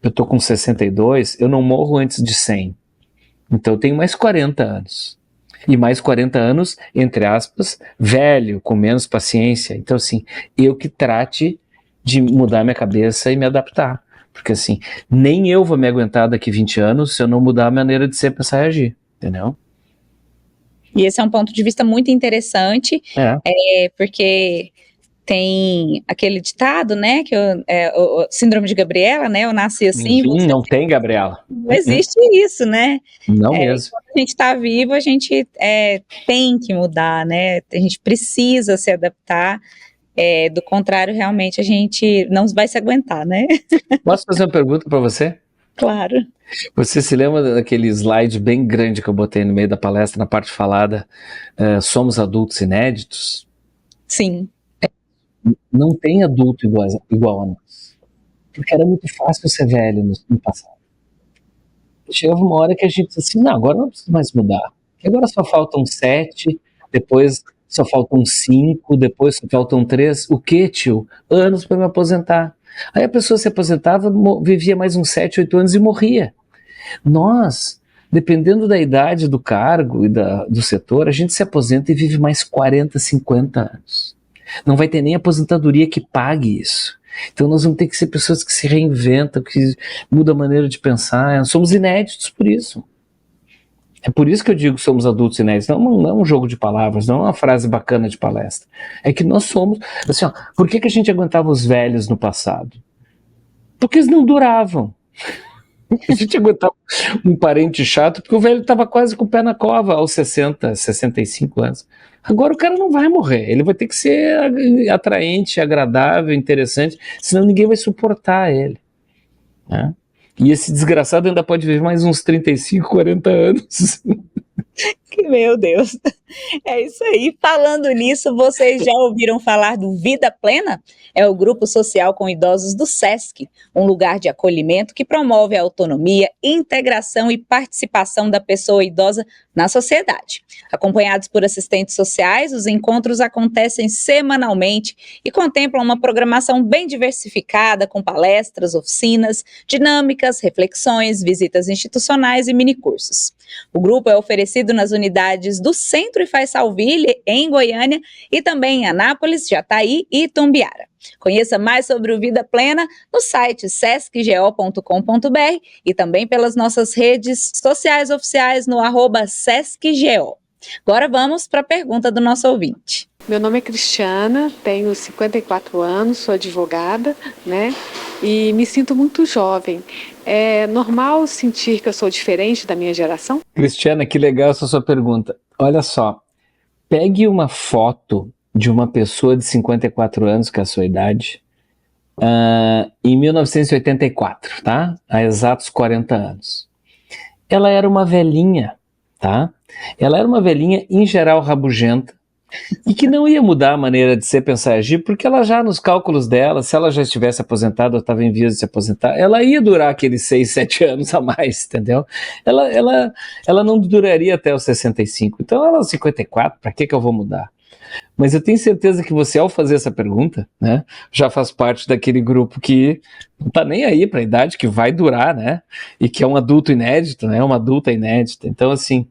Eu tô com 62, eu não morro antes de 100. Então eu tenho mais 40 anos. E mais 40 anos, entre aspas, velho, com menos paciência. Então assim, eu que trate de mudar minha cabeça e me adaptar. Porque assim, nem eu vou me aguentar daqui 20 anos se eu não mudar a maneira de ser, pensar e agir, entendeu? E esse é um ponto de vista muito interessante, porque tem aquele ditado, né, que o síndrome de Gabriela, né, eu nasci assim. Não tem, Gabriela. Não existe isso, né? Não mesmo. Quando a gente está vivo, a gente tem que mudar, né? A gente precisa se adaptar. Do contrário, realmente, a gente não vai se aguentar, né? Posso fazer uma pergunta para você? Claro. Você se lembra daquele slide bem grande que eu botei no meio da palestra, na parte falada, somos adultos inéditos? Sim. Não tem adulto igual a nós. Porque era muito fácil ser velho no passado. Chegava uma hora que a gente disse assim, não, agora não precisa mais mudar. Agora só faltam 7, depois só faltam 5, depois só faltam 3. O quê, tio? Anos para me aposentar. Aí a pessoa se aposentava, vivia mais uns 7, 8 anos e morria. Nós, dependendo da idade do cargo e do setor, a gente se aposenta e vive mais 40, 50 anos. Não vai ter nem aposentadoria que pague isso. Então nós vamos ter que ser pessoas que se reinventam, que mudam a maneira de pensar. Somos inéditos por isso. É por isso que eu digo que somos adultos inéditos. Não é um jogo de palavras, não é uma frase bacana de palestra. É que nós somos... Assim, ó, por que a gente aguentava os velhos no passado? Porque eles não duravam. A gente aguentava um parente chato porque o velho estava quase com o pé na cova aos 60, 65 anos. Agora o cara não vai morrer, ele vai ter que ser atraente, agradável, interessante, senão ninguém vai suportar ele, né? E esse desgraçado ainda pode viver mais uns 35, 40 anos. Meu Deus. É isso aí. Falando nisso, vocês já ouviram falar do Vida Plena? É o grupo social com idosos do SESC, um lugar de acolhimento que promove a autonomia, integração e participação da pessoa idosa na sociedade. Acompanhados por assistentes sociais, os encontros acontecem semanalmente e contemplam uma programação bem diversificada, com palestras, oficinas, dinâmicas, reflexões, visitas institucionais e minicursos. O grupo é oferecido nas unidades do Centro e Faisalville, em Goiânia, e também em Anápolis, Jataí e Itumbiara. Conheça mais sobre o Vida Plena no site sescgo.com.br e também pelas nossas redes sociais oficiais no @sescgo. Agora vamos para a pergunta do nosso ouvinte. Meu nome é Cristiana, tenho 54 anos, sou advogada, né? E me sinto muito jovem. É normal sentir que eu sou diferente da minha geração? Cristiana, que legal essa sua pergunta. Olha só, pegue uma foto de uma pessoa de 54 anos, que é a sua idade, em 1984, tá? Há exatos 40 anos. Ela era uma velhinha, tá? Ela era uma velhinha, em geral, rabugenta, e que não ia mudar a maneira de ser, pensar e agir, porque ela já, nos cálculos dela, se ela já estivesse aposentada ou estava em vias de se aposentar, ela ia durar aqueles 6, 7 anos a mais, entendeu? Ela não duraria até os 65. Então, ela aos 54, para que eu vou mudar? Mas eu tenho certeza que você, ao fazer essa pergunta, né, já faz parte daquele grupo que não tá nem aí para a idade, que vai durar, né? E que é um adulto inédito, né? Uma adulta inédita. Então, assim,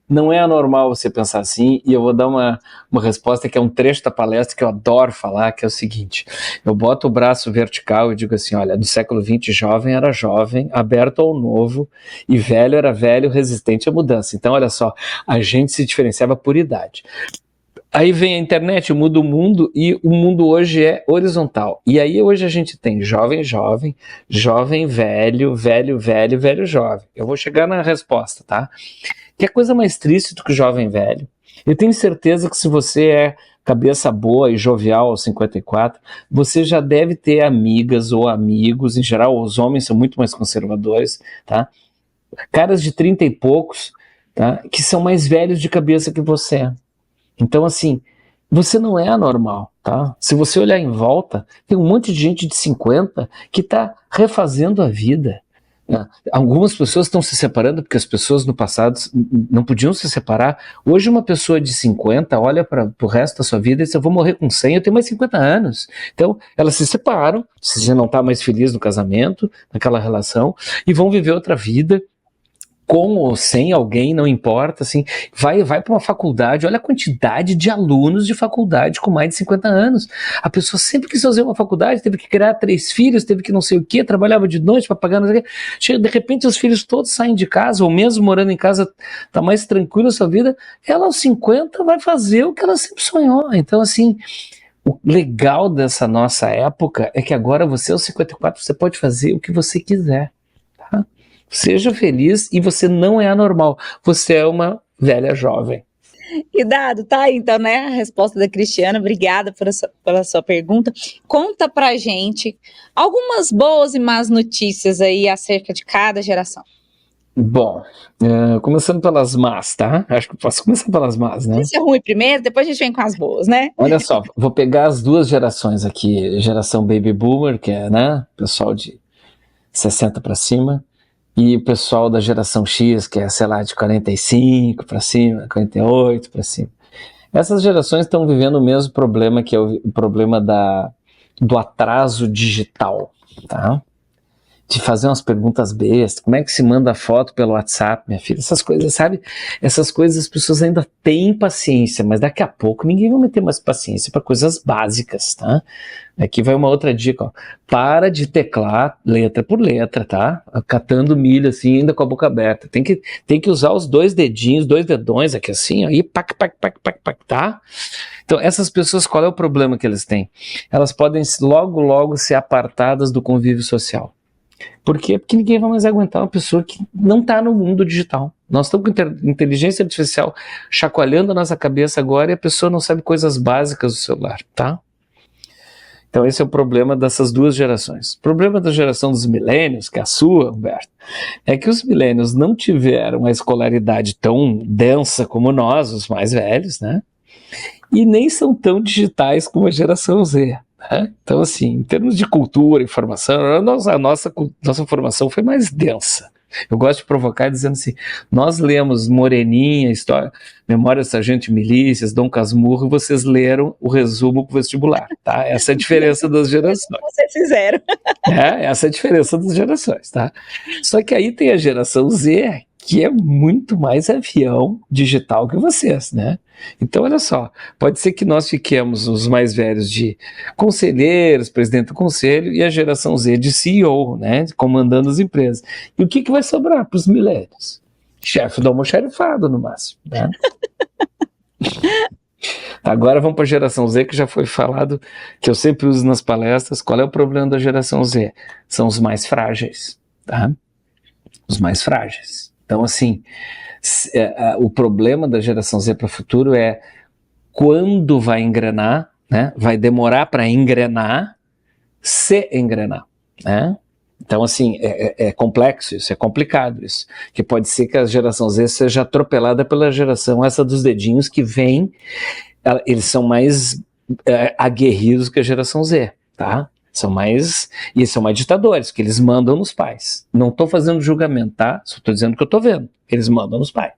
não é anormal você pensar assim, e eu vou dar uma resposta que é um trecho da palestra que eu adoro falar, que é o seguinte: eu boto o braço vertical e digo assim, olha, do século XX, jovem era jovem, aberto ao novo, e velho era velho, resistente à mudança. Então, olha só, a gente se diferenciava por idade. Aí vem a internet, muda o mundo, e o mundo hoje é horizontal. E aí hoje a gente tem jovem, jovem, jovem, velho, velho, velho, velho, jovem. Eu vou chegar na resposta, tá? Que é coisa mais triste do que jovem velho. Eu tenho certeza que se você é cabeça boa e jovial aos 54, você já deve ter amigas ou amigos, em geral os homens são muito mais conservadores, tá? Caras de 30 e poucos, tá? Que são mais velhos de cabeça que você. Então, assim, você não é anormal, tá? Se você olhar em volta, tem um monte de gente de 50 que está refazendo a vida. Né? Algumas pessoas estão se separando porque as pessoas no passado não podiam se separar. Hoje uma pessoa de 50 olha para o resto da sua vida e diz, eu vou morrer com 100, eu tenho mais 50 anos. Então, elas se separam, se você não está mais feliz no casamento, naquela relação, e vão viver outra vida, com ou sem alguém, não importa, assim, vai para uma faculdade, olha a quantidade de alunos de faculdade com mais de 50 anos. A pessoa sempre quis fazer uma faculdade, teve que criar 3 filhos, teve que não sei o quê, trabalhava de noite para pagar, não sei o quê. Chega, de repente os filhos todos saem de casa, ou mesmo morando em casa, tá mais tranquila a sua vida, ela aos 50 vai fazer o que ela sempre sonhou. Então, assim, o legal dessa nossa época é que agora você aos 54, você pode fazer o que você quiser, tá? Seja feliz, e você não é anormal, você é uma velha jovem. E dado, tá aí então, né, a resposta da Cristiana, obrigada pela sua pergunta. Conta pra gente algumas boas e más notícias aí acerca de cada geração. Bom, começando pelas más, tá? Acho que eu posso começar pelas más, né? Isso é ruim primeiro, depois a gente vem com as boas, né? Olha só, vou pegar as duas gerações aqui, geração Baby Boomer, que é, né, pessoal de 60 para cima, e o pessoal da geração X, que é, sei lá, de 45 para cima, 48 para cima. Essas gerações estão vivendo o mesmo problema, que é o problema do atraso digital, tá? De fazer umas perguntas bestas, como é que se manda foto pelo WhatsApp, minha filha, essas coisas, sabe? Essas coisas as pessoas ainda têm paciência, mas daqui a pouco ninguém vai meter mais paciência para coisas básicas, tá? Aqui vai uma outra dica, ó. Para de teclar letra por letra, tá? Catando milho assim, ainda com a boca aberta. Tem que usar os 2 dedinhos, 2 dedões aqui assim, ó, e pac, tá? Então, essas pessoas, qual é o problema que eles têm? Elas podem logo ser apartadas do convívio social. Por quê? Porque ninguém vai mais aguentar uma pessoa que não está no mundo digital. Nós estamos com inteligência artificial chacoalhando a nossa cabeça agora, e a pessoa não sabe coisas básicas do celular, tá? Então esse é o problema dessas duas gerações. O problema da geração dos milênios, que é a sua, Humberto, é que os milênios não tiveram a escolaridade tão densa como nós, os mais velhos, né? E nem são tão digitais como a geração Z. Né? Então, assim, em termos de cultura e formação, a nossa formação foi mais densa. Eu gosto de provocar dizendo assim, nós lemos Moreninha, História, Memória do Sargento de Milícias, Dom Casmurro, e vocês leram o resumo para o vestibular, tá? Essa é a diferença das gerações. Vocês fizeram. Essa é a diferença das gerações, tá? Só que aí tem a geração Z, que é muito mais avião digital que vocês, né? Então, olha só, pode ser que nós fiquemos os mais velhos de conselheiros, presidente do conselho, e a geração Z de CEO, né? Comandando as empresas. E o que vai sobrar para os milênios? Chefe do almoxarifado, no máximo, né? Agora vamos para a geração Z, que já foi falado, que eu sempre uso nas palestras. Qual é o problema da geração Z? São os mais frágeis, tá? Os mais frágeis. Então, assim, o problema da geração Z para o futuro é quando vai engrenar, né? Vai demorar para engrenar, se engrenar, né? Então, assim, é complexo isso, é complicado isso, que pode ser que a geração Z seja atropelada pela geração essa dos dedinhos que vem, eles são mais aguerridos que a geração Z, tá? São mais ditadores, que eles mandam nos pais. Não estou fazendo julgamento, tá? Só estou dizendo que eu estou vendo. Eles mandam nos pais.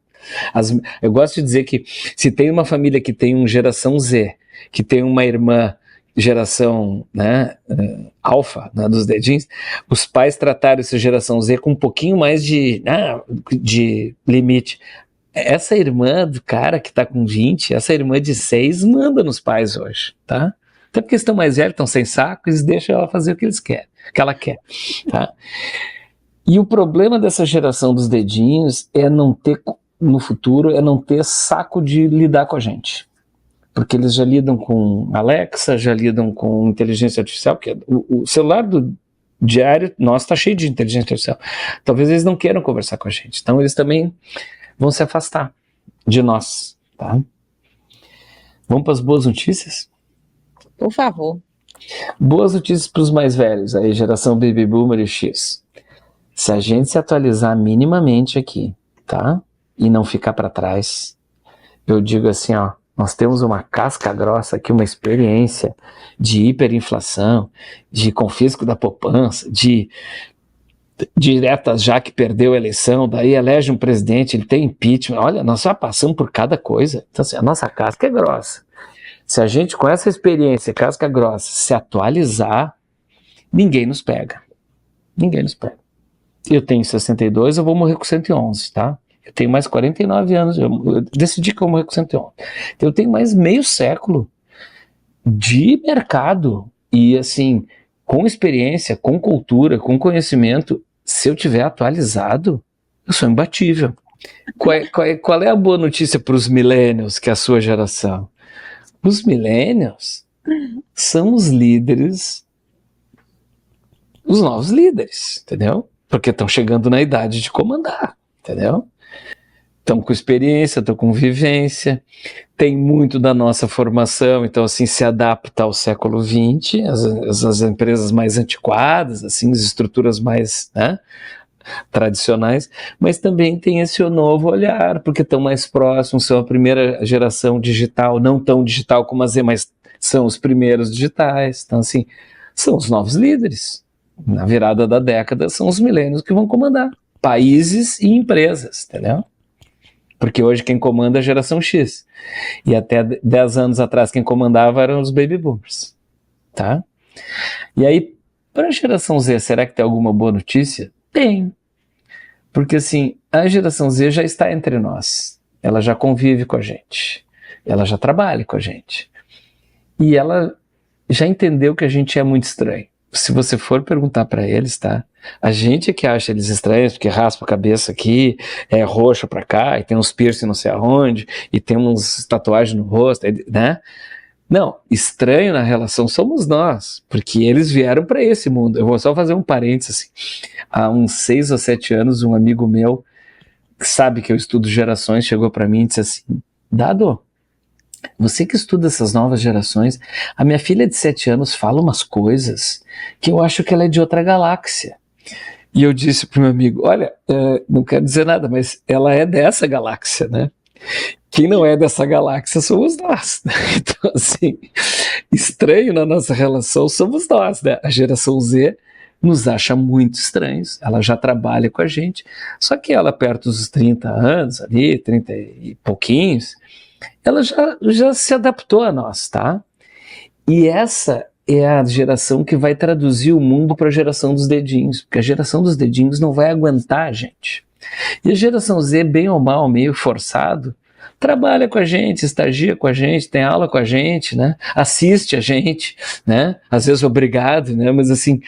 Eu gosto de dizer que se tem uma família que tem geração Z, que tem uma irmã geração, né, alfa, né, dos dedinhos, os pais trataram essa geração Z com um pouquinho mais de limite. Essa irmã do cara que está com 20, essa irmã de 6 manda nos pais hoje, tá? Até porque eles estão mais velhos, estão sem saco, eles deixam ela fazer o que eles querem, o que ela quer, tá? E o problema dessa geração dos dedinhos é não ter, no futuro, é não ter saco de lidar com a gente. Porque eles já lidam com Alexa, já lidam com inteligência artificial, porque o celular do diário nosso está cheio de inteligência artificial. Talvez eles não queiram conversar com a gente. Então eles também vão se afastar de nós, tá? Vamos para as boas notícias? Por favor. Boas notícias para os mais velhos, aí geração Baby Boomer e X. Se a gente se atualizar minimamente aqui, tá? E não ficar para trás, eu digo assim, ó, nós temos uma casca grossa aqui, uma experiência de hiperinflação, de confisco da poupança, de diretas já que perdeu a eleição, daí elege um presidente, ele tem impeachment. Olha, nós já passamos por cada coisa. Então, assim, a nossa casca é grossa. Se a gente, com essa experiência, casca grossa, se atualizar, ninguém nos pega. Ninguém nos pega. Eu tenho 62, eu vou morrer com 111, tá? Eu tenho mais 49 anos, eu decidi que eu vou morrer com 111. Então eu tenho mais meio século de mercado e, assim, com experiência, com cultura, com conhecimento, se eu tiver atualizado, eu sou imbatível. Qual é a boa notícia para os millennials, que é a sua geração? Os millennials são os líderes, os novos líderes, entendeu? Porque estão chegando na idade de comandar, entendeu? Estão com experiência, estão com vivência, tem muito da nossa formação, então assim, se adapta ao século XX, as empresas mais antiquadas, assim, as estruturas mais, né, tradicionais, mas também tem esse novo olhar, porque estão mais próximos, são a primeira geração digital, não tão digital como a Z, mas são os primeiros digitais, então assim, são os novos líderes. Na virada da década, são os milênios que vão comandar países e empresas, entendeu? Porque hoje quem comanda é a geração X. E até 10 anos atrás quem comandava eram os baby boomers, tá? E aí, para a geração Z, será que tem alguma boa notícia? Tem. Porque assim, a geração Z já está entre nós. Ela já convive com a gente. Ela já trabalha com a gente. E ela já entendeu que a gente é muito estranho. Se você for perguntar para eles, tá? A gente é que acha eles estranhos, porque raspa a cabeça aqui, é roxo pra cá, e tem uns piercing não sei aonde, e tem uns tatuagens no rosto, né? Não, estranho na relação somos nós, porque eles vieram para esse mundo. Eu vou só fazer um parênteses. Há uns 6 ou 7 anos, um amigo meu, que sabe que eu estudo gerações, chegou para mim e disse assim, Dado, Você que estuda essas novas gerações, a minha filha de 7 anos fala umas coisas que eu acho que ela é de outra galáxia. E eu disse pro meu amigo, olha, não quero dizer nada, mas ela é dessa galáxia, né? Quem não é dessa galáxia somos nós, né? Então, assim, estranho na nossa relação somos nós, né? A geração Z nos acha muito estranhos, ela já trabalha com a gente, só que ela perto dos 30 anos, ali, 30 e pouquinhos, ela já se adaptou a nós, tá? E essa é a geração que vai traduzir o mundo para a geração dos dedinhos, porque a geração dos dedinhos não vai aguentar a gente. E a geração Z, bem ou mal, meio forçado, trabalha com a gente, estagia com a gente, tem aula com a gente, né? Assiste a gente, né? Às vezes obrigado, né? Mas assim,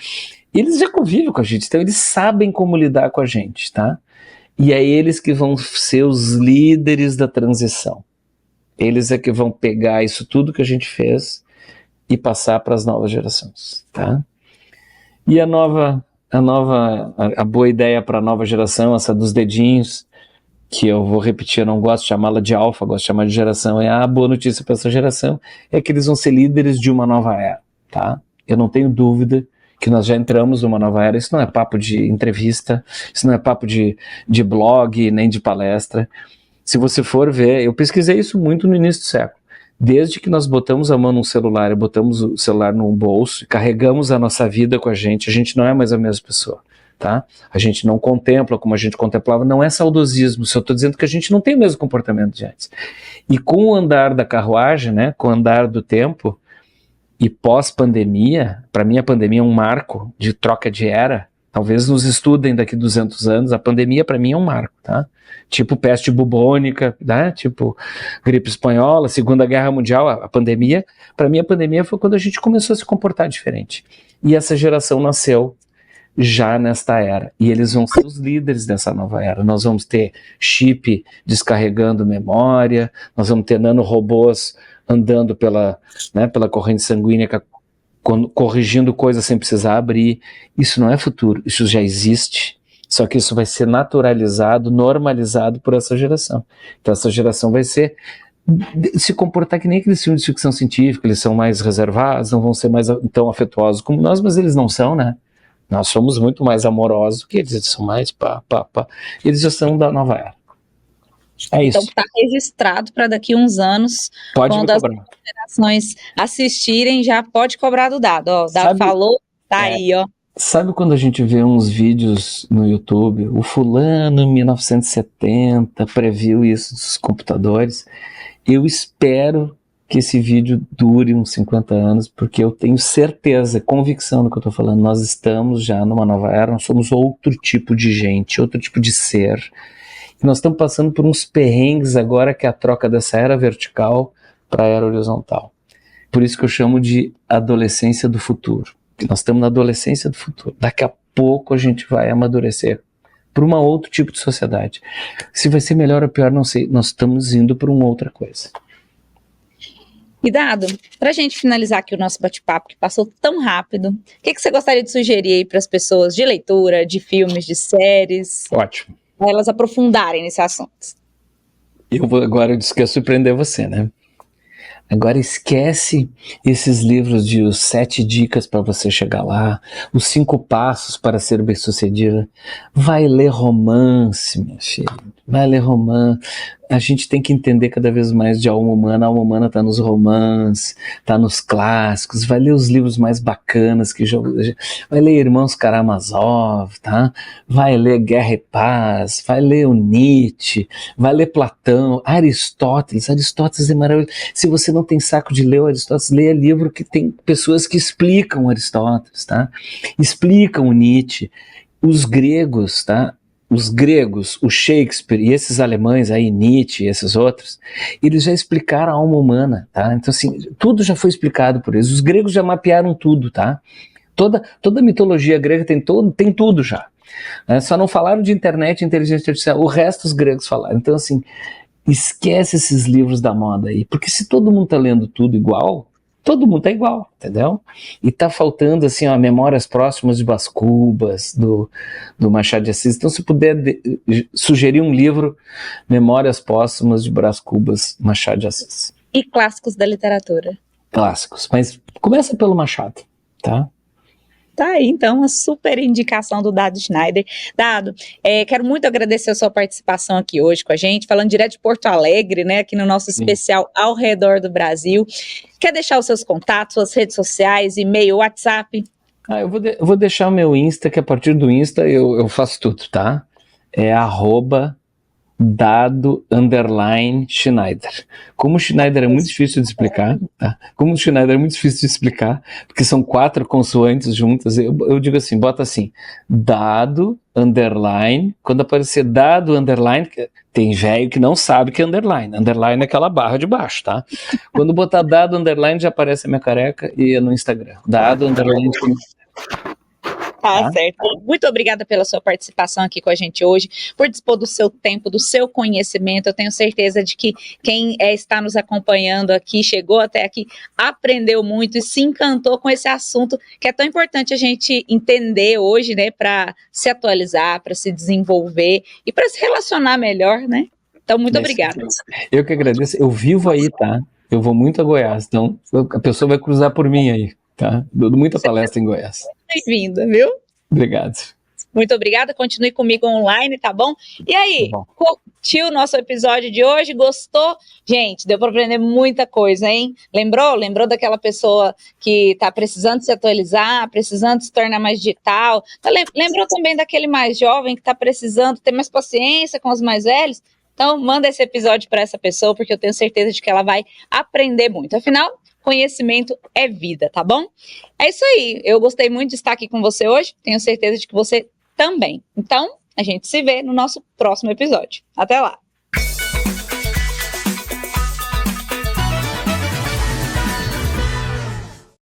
eles já convivem com a gente, então eles sabem como lidar com a gente, tá? E é eles que vão ser os líderes da transição. Eles é que vão pegar isso tudo que a gente fez e passar para as novas gerações, tá? E a boa ideia para a nova geração, essa dos dedinhos, que eu vou repetir, eu não gosto de chamá-la de alfa, gosto de chamar de geração, a boa notícia para essa geração é que eles vão ser líderes de uma nova era, tá? Eu não tenho dúvida que nós já entramos numa nova era, isso não é papo de entrevista, isso não é papo de blog, nem de palestra. Se você for ver, eu pesquisei isso muito no início do século. Desde que nós botamos a mão no celular e botamos o celular no bolso e carregamos a nossa vida com a gente não é mais a mesma pessoa, tá? A gente não contempla como a gente contemplava, não é saudosismo, só estou dizendo que a gente não tem o mesmo comportamento de antes. E com o andar da carruagem, né, com o andar do tempo e pós-pandemia, para mim a pandemia é um marco de troca de era, talvez nos estudem daqui 200 anos, a pandemia para mim é um marco, tá? Tipo peste bubônica, né? Tipo gripe espanhola, Segunda Guerra Mundial, a pandemia, para mim a pandemia foi quando a gente começou a se comportar diferente. E essa geração nasceu já nesta era, e eles vão ser os líderes dessa nova era. Nós vamos ter chip descarregando memória, nós vamos ter nanorobôs andando pela corrente sanguínea, corrigindo coisas sem precisar abrir. Isso não é futuro, isso já existe, só que isso vai ser naturalizado, normalizado por essa geração. Então essa geração vai se comportar que nem aqueles filmes de ficção científica, eles são mais reservados, não vão ser mais tão afetuosos como nós, mas eles não são, né? Nós somos muito mais amorosos do que eles são mais Eles já são da nova era. É isso. Então está registrado para daqui uns anos, pode quando as gerações assistirem, já pode cobrar do dado. Ó, o dado falou, tá aí, ó. Sabe quando a gente vê uns vídeos no YouTube, o fulano em 1970 previu isso dos computadores? Eu espero que esse vídeo dure uns 50 anos, porque eu tenho certeza, convicção no que eu estou falando. Nós estamos já numa nova era, nós somos outro tipo de gente, outro tipo de ser. E nós estamos passando por uns perrengues agora, que é a troca dessa era vertical para a era horizontal. Por isso que eu chamo de adolescência do futuro. Nós estamos na adolescência do futuro. Daqui a pouco a gente vai amadurecer para um outro tipo de sociedade. Se vai ser melhor ou pior, não sei. Nós estamos indo para uma outra coisa. E Dado, para a gente finalizar aqui o nosso bate-papo, que passou tão rápido, o que você gostaria de sugerir aí para as pessoas de leitura, de filmes, de séries? Ótimo. Para elas aprofundarem nesse assunto. Agora eu disse que ia surpreender você, né? Agora esquece esses livros de os 7 dicas para você chegar lá, os 5 passos para ser bem-sucedida. Vai ler romance, minha filha. Vai ler romance. A gente tem que entender cada vez mais de alma humana. A alma humana está nos romances, está nos clássicos. Vai ler os livros mais bacanas que já... Vai ler Irmãos Karamazov, tá? Vai ler Guerra e Paz, vai ler o Nietzsche, vai ler Platão, Aristóteles. Aristóteles é maravilhoso. Se você não tem saco de ler o Aristóteles, leia livro que tem pessoas que explicam o Aristóteles, tá? Explicam o Nietzsche. Os gregos, tá? Os gregos, o Shakespeare e esses alemães aí, Nietzsche e esses outros, eles já explicaram a alma humana, tá? Então assim, tudo já foi explicado por eles. Os gregos já mapearam tudo, tá? Toda a mitologia grega tem tudo já. Só não falaram de internet e inteligência artificial, o resto os gregos falaram. Então assim, esquece esses livros da moda aí, porque se todo mundo tá lendo tudo igual, todo mundo tá igual, entendeu? E tá faltando, assim, ó, Memórias Próximas de Brás Cubas, do Machado de Assis. Então, se puder sugerir um livro, Memórias Póstumas de Brás Cubas, Machado de Assis. e clássicos da literatura. Clássicos, mas começa pelo Machado, tá? Tá aí, então, uma super indicação do Dado Schneider. Dado, quero muito agradecer a sua participação aqui hoje com a gente, falando direto de Porto Alegre, né, aqui no nosso especial Ao Redor do Brasil. Quer deixar os seus contatos, suas redes sociais, e-mail, WhatsApp? Eu vou deixar o meu Insta, que a partir do Insta eu faço tudo, tá? É @dado_Schneider. Como o Schneider é muito difícil de explicar, tá? Porque são 4 consoantes juntas, eu digo assim, bota assim, dado, underline, quando aparecer dado, underline, tem velho que não sabe que é underline é aquela barra de baixo, tá? Quando botar dado, underline, já aparece a minha careca e é no Instagram, dado, underline, Tá certo. Muito obrigada pela sua participação aqui com a gente hoje, por dispor do seu tempo, do seu conhecimento. Eu tenho certeza de que quem está nos acompanhando aqui, chegou até aqui, aprendeu muito e se encantou com esse assunto que é tão importante a gente entender hoje, né, para se atualizar, para se desenvolver e para se relacionar melhor, né? Então, muito obrigada. Eu que agradeço. Eu vivo aí, tá? Eu vou muito a Goiás, então a pessoa vai cruzar por mim aí, tá? Dou muita palestra em Goiás. Bem-vinda, viu? Obrigado. Muito obrigada, continue comigo online, tá bom? E aí, curtiu o nosso episódio de hoje? Gostou? Gente, deu para aprender muita coisa, hein? Lembrou daquela pessoa que está precisando se atualizar, precisando se tornar mais digital? Lembrou também daquele mais jovem que está precisando ter mais paciência com os mais velhos? Então, manda esse episódio para essa pessoa, porque eu tenho certeza de que ela vai aprender muito. Afinal, conhecimento é vida, tá bom? É isso aí, eu gostei muito de estar aqui com você hoje, tenho certeza de que você também. Então, a gente se vê no nosso próximo episódio. Até lá!